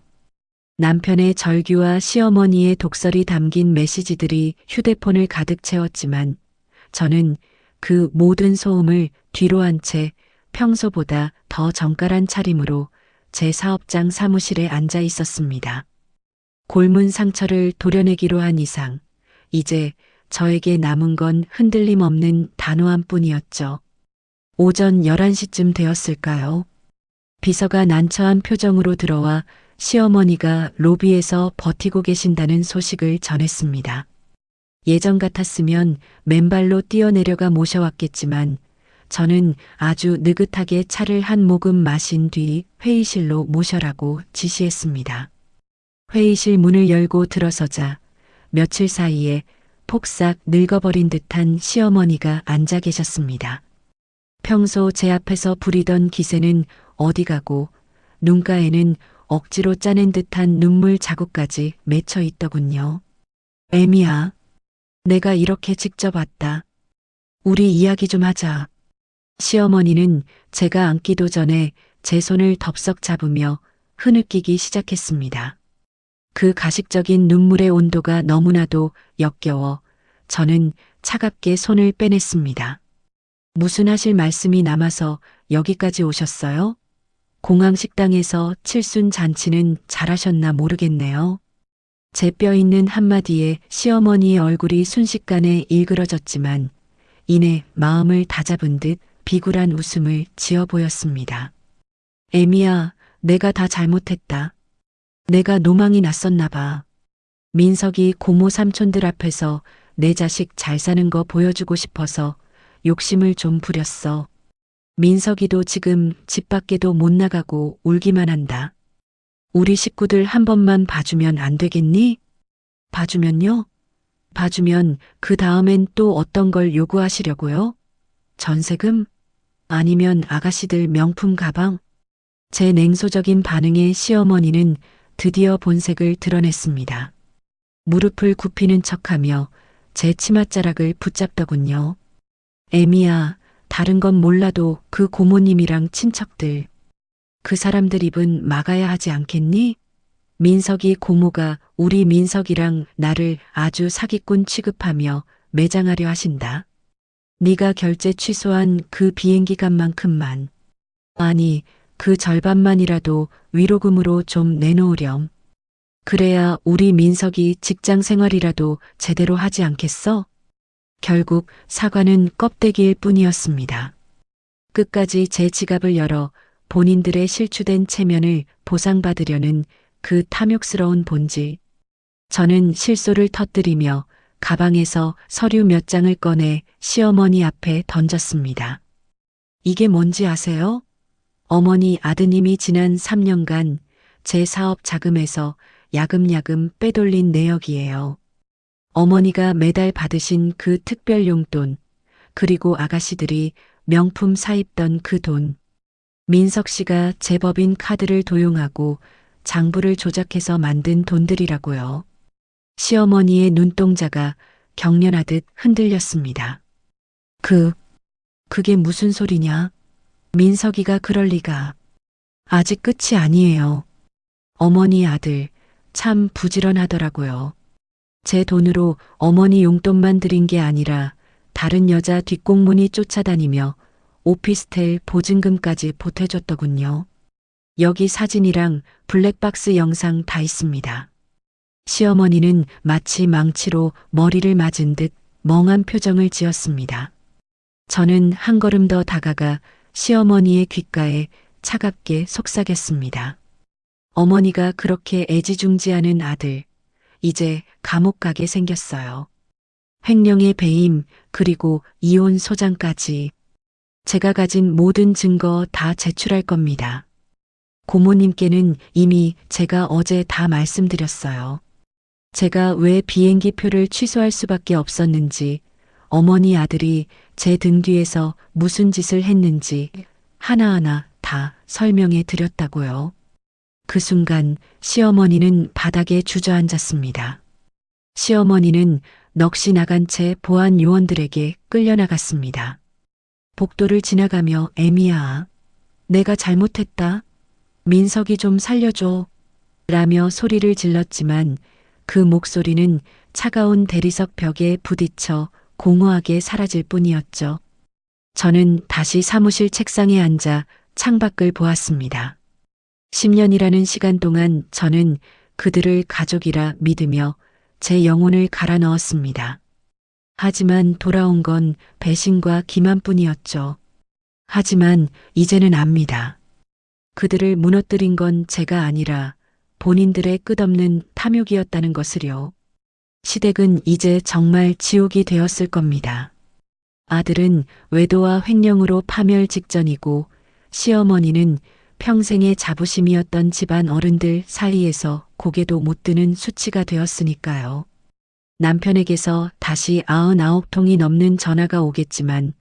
남편의 절규와 시어머니의 독설이 담긴 메시지들이 휴대폰을 가득 채웠지만 저는 그 모든 소음을 뒤로 한 채 평소보다 더 정갈한 차림으로 제 사업장 사무실에 앉아 있었습니다. 골문 상처를 도려내기로 한 이상 이제 저에게 남은 건 흔들림 없는 단호함 뿐이었죠. 오전 11시쯤 되었을까요? 비서가 난처한 표정으로 들어와 시어머니가 로비에서 버티고 계신다는 소식을 전했습니다. 예전 같았으면 맨발로 뛰어내려가 모셔왔겠지만 저는 아주 느긋하게 차를 한 모금 마신 뒤 회의실로 모셔라고 지시했습니다. 회의실 문을 열고 들어서자 며칠 사이에 폭삭 늙어버린 듯한 시어머니가 앉아 계셨습니다. 평소 제 앞에서 부리던 기세는 어디 가고 눈가에는 억지로 짜낸 듯한 눈물 자국까지 맺혀 있더군요. 애미야, 내가 이렇게 직접 왔다. 우리 이야기 좀 하자. 시어머니는 제가 앉기도 전에 제 손을 덥석 잡으며 흐느끼기 시작했습니다. 그 가식적인 눈물의 온도가 너무나도 역겨워 저는 차갑게 손을 빼냈습니다. 무슨 하실 말씀이 남아서 여기까지 오셨어요? 공항 식당에서 칠순 잔치는 잘하셨나 모르겠네요. 제 뼈 있는 한마디에 시어머니의 얼굴이 순식간에 일그러졌지만 이내 마음을 다잡은 듯 비굴한 웃음을 지어 보였습니다. 애미야, 내가 다 잘못했다. 내가 노망이 났었나 봐. 민석이 고모 삼촌들 앞에서 내 자식 잘 사는 거 보여주고 싶어서 욕심을 좀 부렸어. 민석이도 지금 집 밖에도 못 나가고 울기만 한다. 우리 식구들 한 번만 봐주면 안 되겠니? 봐주면요? 봐주면 그 다음엔 또 어떤 걸 요구하시려고요? 전세금? 아니면 아가씨들 명품 가방? 제 냉소적인 반응에 시어머니는 드디어 본색을 드러냈습니다. 무릎을 굽히는 척하며 제 치맛자락을 붙잡더군요. 애미야, 다른 건 몰라도 그 고모님이랑 친척들, 그 사람들 입은 막아야 하지 않겠니? 민석이 고모가 우리 민석이랑 나를 아주 사기꾼 취급하며 매장하려 하신다. 네가 결제 취소한 그 비행기 값만큼만, 아니 그 절반만이라도 위로금으로 좀 내놓으렴. 그래야 우리 민석이 직장 생활이라도 제대로 하지 않겠어? 결국 사과는 껍데기일 뿐이었습니다. 끝까지 제 지갑을 열어 본인들의 실추된 체면을 보상받으려는 그 탐욕스러운 본질. 저는 실소를 터뜨리며 가방에서 서류 몇 장을 꺼내 시어머니 앞에 던졌습니다. 이게 뭔지 아세요? 어머니 아드님이 지난 3년간 제 사업 자금에서 야금야금 빼돌린 내역이에요. 어머니가 매달 받으신 그 특별 용돈, 그리고 아가씨들이 명품 사입던 그 돈. 민석 씨가 제 법인 카드를 도용하고 장부를 조작해서 만든 돈들이라고요. 시어머니의 눈동자가 경련하듯 흔들렸습니다. 그게 무슨 소리냐? 민석이가 그럴 리가. 아직 끝이 아니에요. 어머니 아들, 참 부지런하더라고요. 제 돈으로 어머니 용돈만 드린 게 아니라 다른 여자 뒷공문이 쫓아다니며 오피스텔 보증금까지 보태줬더군요. 여기 사진이랑 블랙박스 영상 다 있습니다. 시어머니는 마치 망치로 머리를 맞은 듯 멍한 표정을 지었습니다. 저는 한 걸음 더 다가가 시어머니의 귓가에 차갑게 속삭였습니다. 어머니가 그렇게 애지중지하는 아들, 이제 감옥 가게 생겼어요. 횡령의 배임, 그리고 이혼 소장까지. 제가 가진 모든 증거 다 제출할 겁니다. 고모님께는 이미 제가 어제 다 말씀드렸어요. 제가 왜 비행기 표를 취소할 수밖에 없었는지, 어머니 아들이 제 등 뒤에서 무슨 짓을 했는지 하나하나 다 설명해 드렸다고요. 그 순간 시어머니는 바닥에 주저앉았습니다. 시어머니는 넋이 나간 채 보안 요원들에게 끌려나갔습니다. 복도를 지나가며 애미야, 내가 잘못했다. 민석이 좀 살려줘. 라며 소리를 질렀지만 그 목소리는 차가운 대리석 벽에 부딪혀 공허하게 사라질 뿐이었죠. 저는 다시 사무실 책상에 앉아 창밖을 보았습니다. 10년이라는 시간 동안 저는 그들을 가족이라 믿으며 제 영혼을 갈아 넣었습니다. 하지만 돌아온 건 배신과 기만뿐이었죠. 하지만 이제는 압니다. 그들을 무너뜨린 건 제가 아니라 본인들의 끝없는 탐욕이었다는 것을요. 시댁은 이제 정말 지옥이 되었을 겁니다. 아들은 외도와 횡령으로 파멸 직전이고 시어머니는 평생의 자부심이었던 집안 어른들 사이에서 고개도 못 드는 수치가 되었으니까요. 남편에게서 다시 99통이 넘는 전화가 오겠지만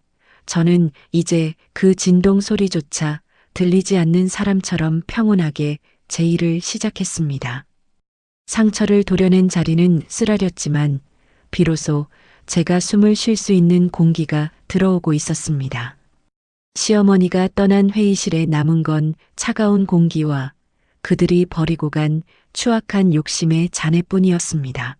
저는 이제 그 진동 소리조차 들리지 않는 사람처럼 평온하게 제 일을 시작했습니다. 상처를 도려낸 자리는 쓰라렸지만 비로소 제가 숨을 쉴 수 있는 공기가 들어오고 있었습니다. 시어머니가 떠난 회의실에 남은 건 차가운 공기와 그들이 버리고 간 추악한 욕심의 잔해뿐이었습니다.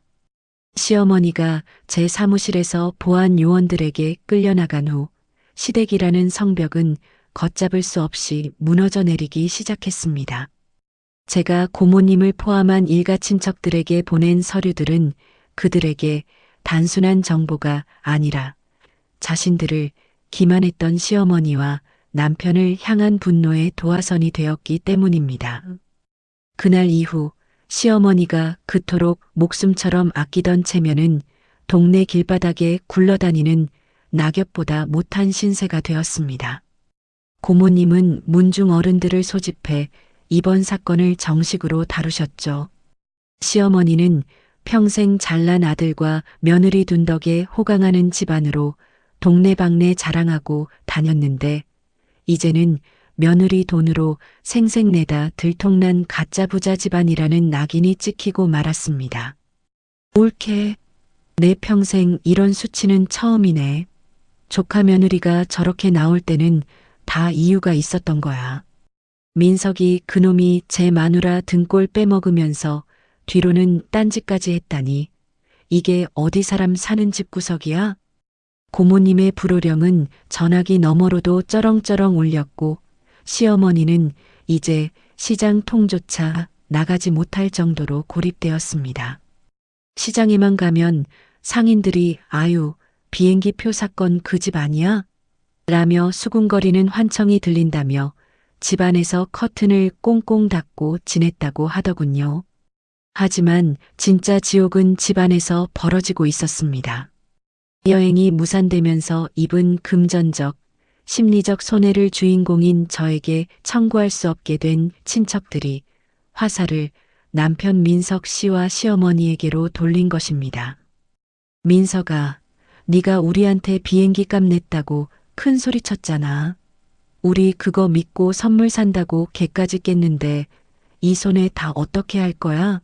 시어머니가 제 사무실에서 보안 요원들에게 끌려나간 후 시댁이라는 성벽은 걷잡을 수 없이 무너져 내리기 시작했습니다. 제가 고모님을 포함한 일가 친척들에게 보낸 서류들은 그들에게 단순한 정보가 아니라 자신들을 기만했던 시어머니와 남편을 향한 분노의 도화선이 되었기 때문입니다. 그날 이후 시어머니가 그토록 목숨처럼 아끼던 체면은 동네 길바닥에 굴러다니는 낙엽보다 못한 신세가 되었습니다. 고모님은 문중 어른들을 소집해 이번 사건을 정식으로 다루셨죠. 시어머니는 평생 잘난 아들과 며느리 둔 덕에 호강하는 집안으로 동네방네 자랑하고 다녔는데 이제는 며느리 돈으로 생색내다 들통난 가짜 부자 집안이라는 낙인이 찍히고 말았습니다. 옳게. 내 평생 이런 수치는 처음이네. 조카 며느리가 저렇게 나올 때는 다 이유가 있었던 거야. 민석이 그놈이 제 마누라 등골 빼먹으면서 뒤로는 딴짓까지 했다니. 이게 어디 사람 사는 집구석이야? 고모님의 불호령은 전화기 너머로도 쩌렁쩌렁 울렸고 시어머니는 이제 시장 통조차 나가지 못할 정도로 고립되었습니다. 시장에만 가면 상인들이 아유, 비행기 표 사건 그 집 아니야? 라며 수군거리는 환청이 들린다며 집안에서 커튼을 꽁꽁 닫고 지냈다고 하더군요. 하지만 진짜 지옥은 집안에서 벌어지고 있었습니다. 여행이 무산되면서 입은 금전적, 심리적 손해를 주인공인 저에게 청구할 수 없게 된 친척들이 화살을 남편 민석 씨와 시어머니에게로 돌린 것입니다. 민석아, 네가 우리한테 비행기 값 냈다고 큰 소리 쳤잖아. 우리 그거 믿고 선물 산다고 개까지 깼는데 이 손에 다 어떻게 할 거야?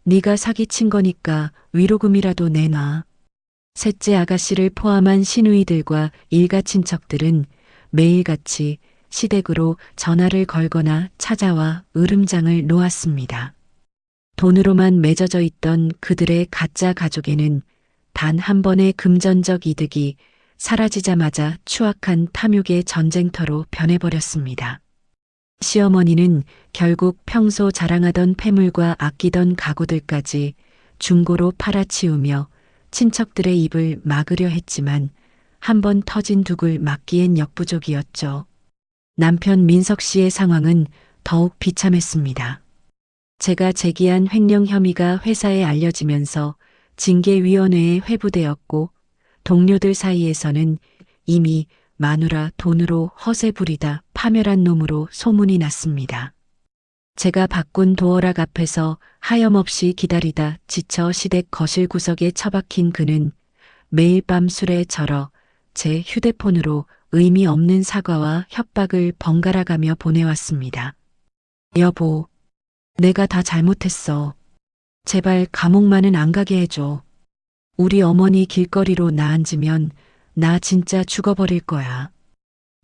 네가 사기친 거니까 위로금이라도 내놔. 셋째 아가씨를 포함한 시누이들과 일가 친척들은 매일같이 시댁으로 전화를 걸거나 찾아와 으름장을 놓았습니다. 돈으로만 맺어져 있던 그들의 가짜 가족에는 단 한 번의 금전적 이득이 사라지자마자 추악한 탐욕의 전쟁터로 변해버렸습니다. 시어머니는 결국 평소 자랑하던 패물과 아끼던 가구들까지 중고로 팔아치우며 친척들의 입을 막으려 했지만 한 번 터진 둑을 막기엔 역부족이었죠. 남편 민석 씨의 상황은 더욱 비참했습니다. 제가 제기한 횡령 혐의가 회사에 알려지면서 징계위원회에 회부되었고 동료들 사이에서는 이미 마누라 돈으로 허세 부리다 파멸한 놈으로 소문이 났습니다. 제가 바꾼 도어락 앞에서 하염없이 기다리다 지쳐 시댁 거실 구석에 처박힌 그는 매일 밤 술에 절어 제 휴대폰으로 의미 없는 사과와 협박을 번갈아 가며 보내왔습니다. 여보, 내가 다 잘못했어. 제발 감옥만은 안 가게 해줘. 우리 어머니 길거리로 나앉으면 나 진짜 죽어버릴 거야.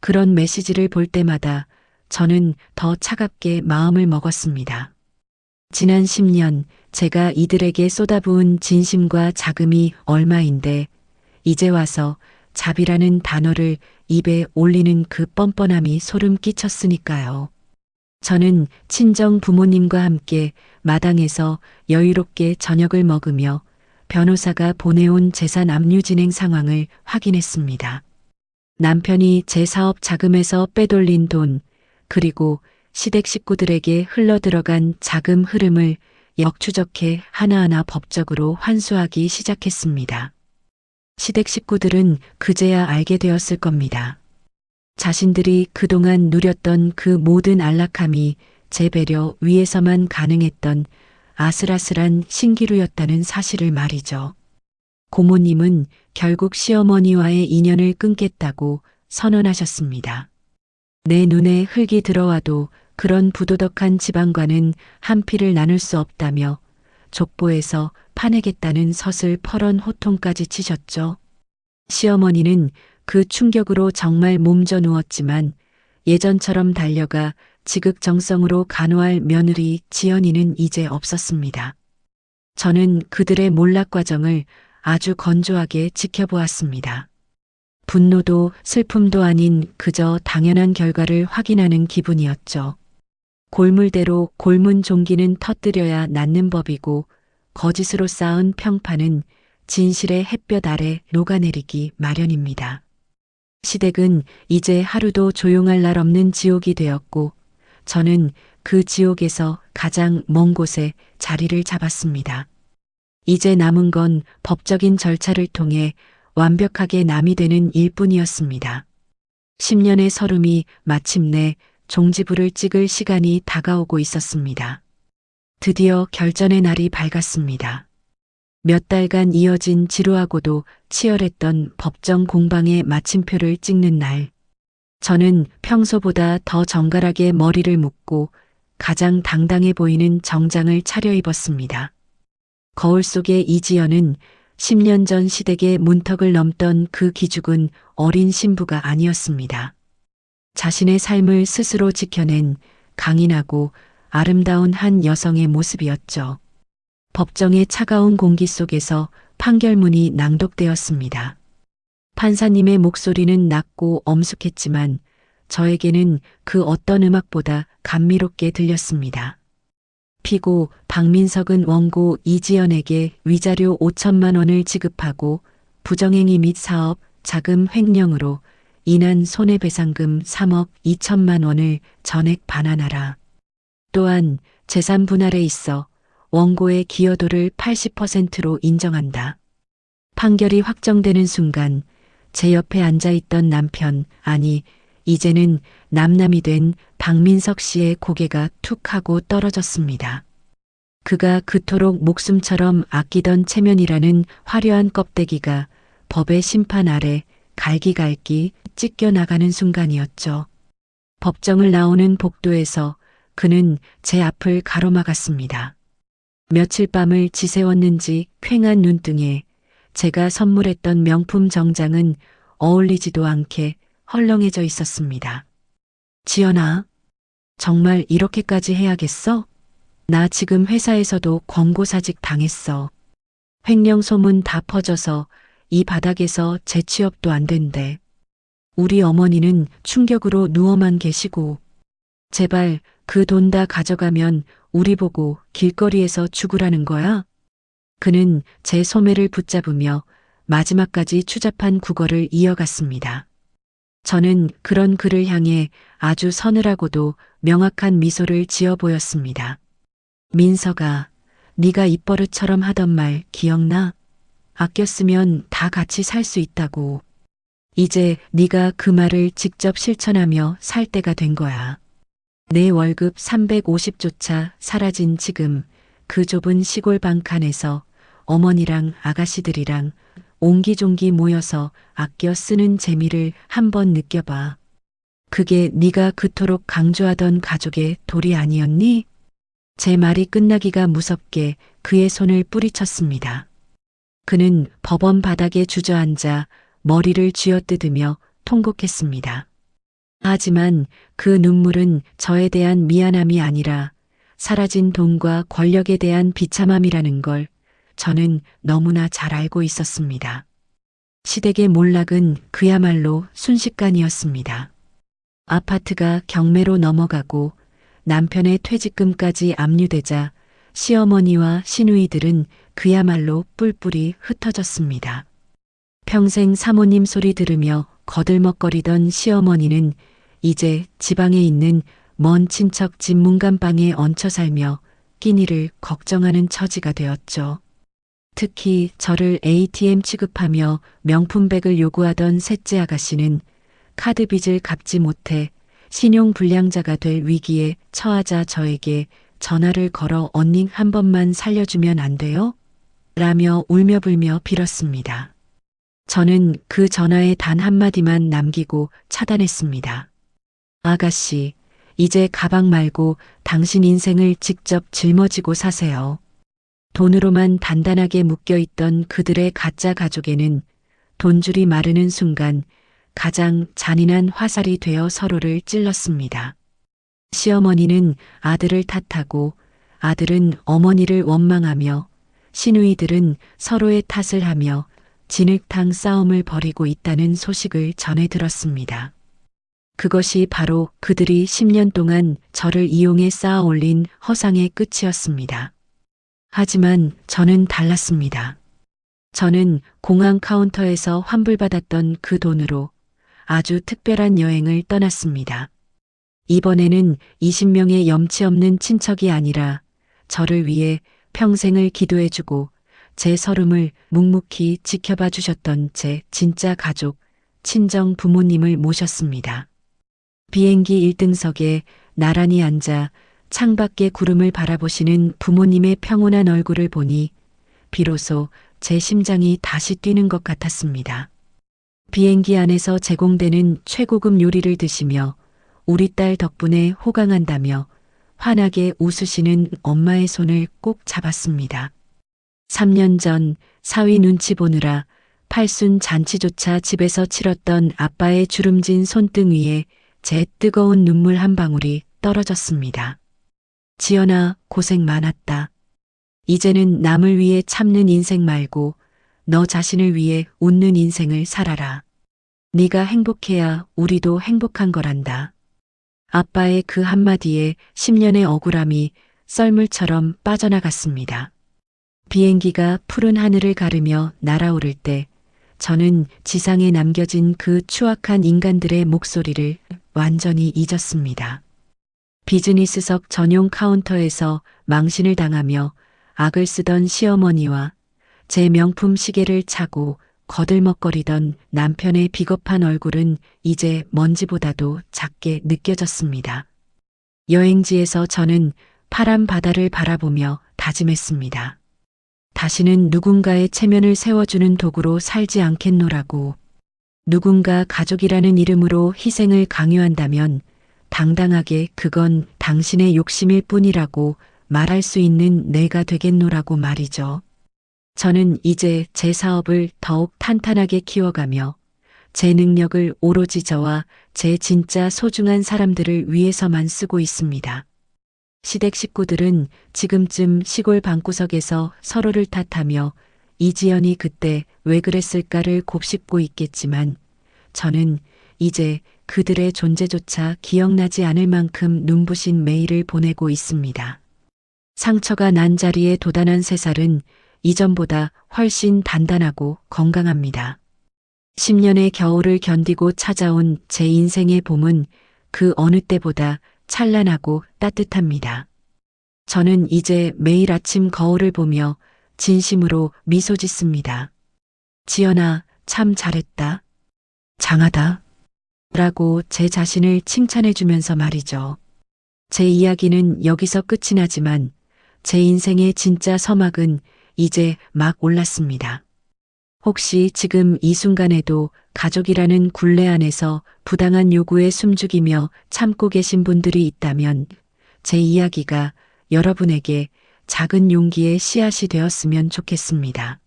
그런 메시지를 볼 때마다 저는 더 차갑게 마음을 먹었습니다. 지난 10년 제가 이들에게 쏟아부은 진심과 자금이 얼마인데 이제 와서 자비라는 단어를 입에 올리는 그 뻔뻔함이 소름 끼쳤으니까요. 저는 친정 부모님과 함께 마당에서 여유롭게 저녁을 먹으며 변호사가 보내온 재산 압류 진행 상황을 확인했습니다. 남편이 제 사업 자금에서 빼돌린 돈, 그리고 시댁 식구들에게 흘러들어간 자금 흐름을 역추적해 하나하나 법적으로 환수하기 시작했습니다. 시댁 식구들은 그제야 알게 되었을 겁니다. 자신들이 그동안 누렸던 그 모든 안락함이 제 배려 위에서만 가능했던 아슬아슬한 신기루였다는 사실을 말이죠. 고모님은 결국 시어머니와의 인연을 끊겠다고 선언하셨습니다. 내 눈에 흙이 들어와도 그런 부도덕한 집안과는 한 피를 나눌 수 없다며 족보에서 파내겠다는 서슬 펄언 호통까지 치셨죠. 시어머니는 그 충격으로 정말 몸져 누웠지만 예전처럼 달려가 지극정성으로 간호할 며느리 지연이는 이제 없었습니다. 저는 그들의 몰락 과정을 아주 건조하게 지켜보았습니다. 분노도 슬픔도 아닌 그저 당연한 결과를 확인하는 기분이었죠. 골물대로 골문 종기는 터뜨려야 낫는 법이고 거짓으로 쌓은 평판은 진실의 햇볕 아래 녹아내리기 마련입니다. 시댁은 이제 하루도 조용할 날 없는 지옥이 되었고 저는 그 지옥에서 가장 먼 곳에 자리를 잡았습니다. 이제 남은 건 법적인 절차를 통해 완벽하게 남이 되는 일뿐이었습니다. 10년의 서름이 마침내 종지부를 찍을 시간이 다가오고 있었습니다. 드디어 결전의 날이 밝았습니다. 몇 달간 이어진 지루하고도 치열했던 법정 공방의 마침표를 찍는 날. 저는 평소보다 더 정갈하게 머리를 묶고 가장 당당해 보이는 정장을 차려입었습니다. 거울 속의 이지연은 10년 전 시댁의 문턱을 넘던 그 기죽은 어린 신부가 아니었습니다. 자신의 삶을 스스로 지켜낸 강인하고 아름다운 한 여성의 모습이었죠. 법정의 차가운 공기 속에서 판결문이 낭독되었습니다. 판사님의 목소리는 낮고 엄숙했지만 저에게는 그 어떤 음악보다 감미롭게 들렸습니다. 피고 박민석은 원고 이지연에게 위자료 5천만 원을 지급하고 부정행위 및 사업 자금 횡령으로 인한 손해배상금 3억 2천만 원을 전액 반환하라. 또한 재산 분할에 있어 원고의 기여도를 80%로 인정한다. 판결이 확정되는 순간 제 옆에 앉아있던 남편, 아니 이제는 남남이 된 박민석 씨의 고개가 툭 하고 떨어졌습니다. 그가 그토록 목숨처럼 아끼던 체면이라는 화려한 껍데기가 법의 심판 아래 갈기갈기 찢겨나가는 순간이었죠. 법정을 나오는 복도에서 그는 제 앞을 가로막았습니다. 며칠 밤을 지새웠는지 퀭한 눈등에 제가 선물했던 명품 정장은 어울리지도 않게 헐렁해져 있었습니다. 지연아, 정말 이렇게까지 해야겠어? 나 지금 회사에서도 권고사직 당했어. 횡령 소문 다 퍼져서 이 바닥에서 재취업도 안 된대. 우리 어머니는 충격으로 누워만 계시고, 제발 그 돈 다 가져가면 우리 보고 길거리에서 죽으라는 거야? 그는 제 소매를 붙잡으며 마지막까지 추잡한 국어를 이어갔습니다. 저는 그런 그를 향해 아주 서늘하고도 명확한 미소를 지어 보였습니다. 민석아, 네가 입버릇처럼 하던 말 기억나? 아꼈으면 다 같이 살 수 있다고. 이제 네가 그 말을 직접 실천하며 살 때가 된 거야. 내 월급 350조차 사라진 지금 그 좁은 시골 방칸에서 어머니랑 아가씨들이랑 옹기종기 모여서 아껴 쓰는 재미를 한번 느껴봐. 그게 네가 그토록 강조하던 가족의 도리 아니었니? 제 말이 끝나기가 무섭게 그의 손을 뿌리쳤습니다. 그는 법원 바닥에 주저앉아 머리를 쥐어뜯으며 통곡했습니다. 하지만 그 눈물은 저에 대한 미안함이 아니라 사라진 돈과 권력에 대한 비참함이라는 걸 저는 너무나 잘 알고 있었습니다. 시댁의 몰락은 그야말로 순식간이었습니다. 아파트가 경매로 넘어가고 남편의 퇴직금까지 압류되자 시어머니와 시누이들은 그야말로 뿔뿔이 흩어졌습니다. 평생 사모님 소리 들으며 거들먹거리던 시어머니는 이제 지방에 있는 먼 친척 집 문간방에 얹혀 살며 끼니를 걱정하는 처지가 되었죠. 특히 저를 ATM 취급하며 명품백을 요구하던 셋째 아가씨는 카드 빚을 갚지 못해 신용불량자가 될 위기에 처하자 저에게 전화를 걸어 언니 한 번만 살려주면 안 돼요? 라며 울며불며 빌었습니다. 저는 그 전화에 단 한마디만 남기고 차단했습니다. 아가씨, 이제 가방 말고 당신 인생을 직접 짊어지고 사세요. 돈으로만 단단하게 묶여있던 그들의 가짜 가족에는 돈줄이 마르는 순간 가장 잔인한 화살이 되어 서로를 찔렀습니다. 시어머니는 아들을 탓하고 아들은 어머니를 원망하며 시누이들은 서로의 탓을 하며 진흙탕 싸움을 벌이고 있다는 소식을 전해 들었습니다. 그것이 바로 그들이 10년 동안 저를 이용해 쌓아 올린 허상의 끝이었습니다. 하지만 저는 달랐습니다. 저는 공항 카운터에서 환불받았던 그 돈으로 아주 특별한 여행을 떠났습니다. 이번에는 20명의 염치 없는 친척이 아니라 저를 위해 평생을 기도해주고 제 서름을 묵묵히 지켜봐 주셨던 제 진짜 가족, 친정 부모님을 모셨습니다. 비행기 1등석에 나란히 앉아 창밖의 구름을 바라보시는 부모님의 평온한 얼굴을 보니 비로소 제 심장이 다시 뛰는 것 같았습니다. 비행기 안에서 제공되는 최고급 요리를 드시며 우리 딸 덕분에 호강한다며 환하게 웃으시는 엄마의 손을 꼭 잡았습니다. 3년 전 사위 눈치 보느라 팔순 잔치조차 집에서 치렀던 아빠의 주름진 손등 위에 제 뜨거운 눈물 한 방울이 떨어졌습니다. 지연아, 고생 많았다. 이제는 남을 위해 참는 인생 말고 너 자신을 위해 웃는 인생을 살아라. 네가 행복해야 우리도 행복한 거란다. 아빠의 그 한마디에 10년의 억울함이 썰물처럼 빠져나갔습니다. 비행기가 푸른 하늘을 가르며 날아오를 때 저는 지상에 남겨진 그 추악한 인간들의 목소리를 완전히 잊었습니다. 비즈니스석 전용 카운터에서 망신을 당하며 악을 쓰던 시어머니와 제 명품 시계를 차고 거들먹거리던 남편의 비겁한 얼굴은 이제 먼지보다도 작게 느껴졌습니다. 여행지에서 저는 파란 바다를 바라보며 다짐했습니다. 다시는 누군가의 체면을 세워주는 도구로 살지 않겠노라고. 누군가 가족이라는 이름으로 희생을 강요한다면 당당하게 그건 당신의 욕심일 뿐이라고 말할 수 있는 내가 되겠노라고 말이죠. 저는 이제 제 사업을 더욱 탄탄하게 키워가며 제 능력을 오로지 저와 제 진짜 소중한 사람들을 위해서만 쓰고 있습니다. 시댁 식구들은 지금쯤 시골 방구석에서 서로를 탓하며 이지연이 그때 왜 그랬을까를 곱씹고 있겠지만 저는 이제 그들의 존재조차 기억나지 않을 만큼 눈부신 메일을 보내고 있습니다. 상처가 난 자리에 도단한 새살은 이전보다 훨씬 단단하고 건강합니다. 10년의 겨울을 견디고 찾아온 제 인생의 봄은 그 어느 때보다 찬란하고 따뜻합니다. 저는 이제 매일 아침 거울을 보며 진심으로 미소 짓습니다. 지연아, 참 잘했다. 장하다. 라고 제 자신을 칭찬해주면서 말이죠. 제 이야기는 여기서 끝이 나지만 제 인생의 진짜 서막은 이제 막 올랐습니다. 혹시 지금 이 순간에도 가족이라는 굴레 안에서 부당한 요구에 숨죽이며 참고 계신 분들이 있다면 제 이야기가 여러분에게 작은 용기의 씨앗이 되었으면 좋겠습니다.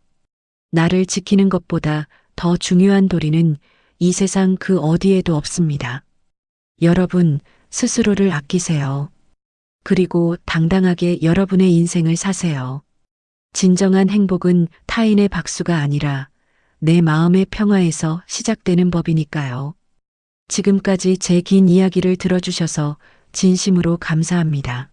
나를 지키는 것보다 더 중요한 도리는 이 세상 그 어디에도 없습니다. 여러분 스스로를 아끼세요. 그리고 당당하게 여러분의 인생을 사세요. 진정한 행복은 타인의 박수가 아니라 내 마음의 평화에서 시작되는 법이니까요. 지금까지 제 긴 이야기를 들어주셔서 진심으로 감사합니다.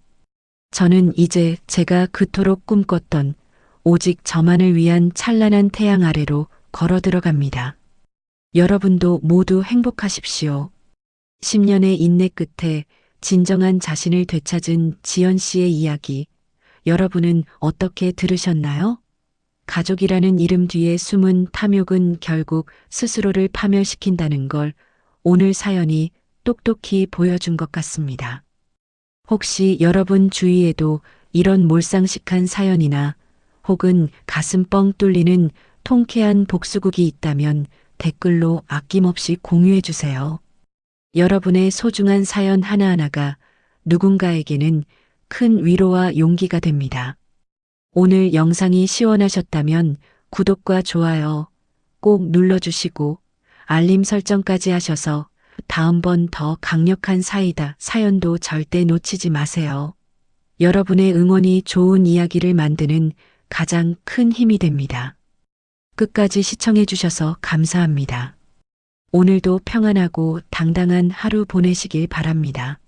저는 이제 제가 그토록 꿈꿨던 오직 저만을 위한 찬란한 태양 아래로 걸어 들어갑니다. 여러분도 모두 행복하십시오. 10년의 인내 끝에 진정한 자신을 되찾은 지연 씨의 이야기, 여러분은 어떻게 들으셨나요? 가족이라는 이름 뒤에 숨은 탐욕은 결국 스스로를 파멸시킨다는 걸 오늘 사연이 똑똑히 보여준 것 같습니다. 혹시 여러분 주위에도 이런 몰상식한 사연이나 혹은 가슴 뻥 뚫리는 통쾌한 복수극이 있다면 댓글로 아낌없이 공유해 주세요. 여러분의 소중한 사연 하나하나가 누군가에게는 큰 위로와 용기가 됩니다. 오늘 영상이 시원하셨다면 구독과 좋아요 꼭 눌러주시고 알림 설정까지 하셔서 다음번 더 강력한 사이다 사연도 절대 놓치지 마세요. 여러분의 응원이 좋은 이야기를 만드는 가장 큰 힘이 됩니다. 끝까지 시청해 주셔서 감사합니다. 오늘도 평안하고 당당한 하루 보내시길 바랍니다.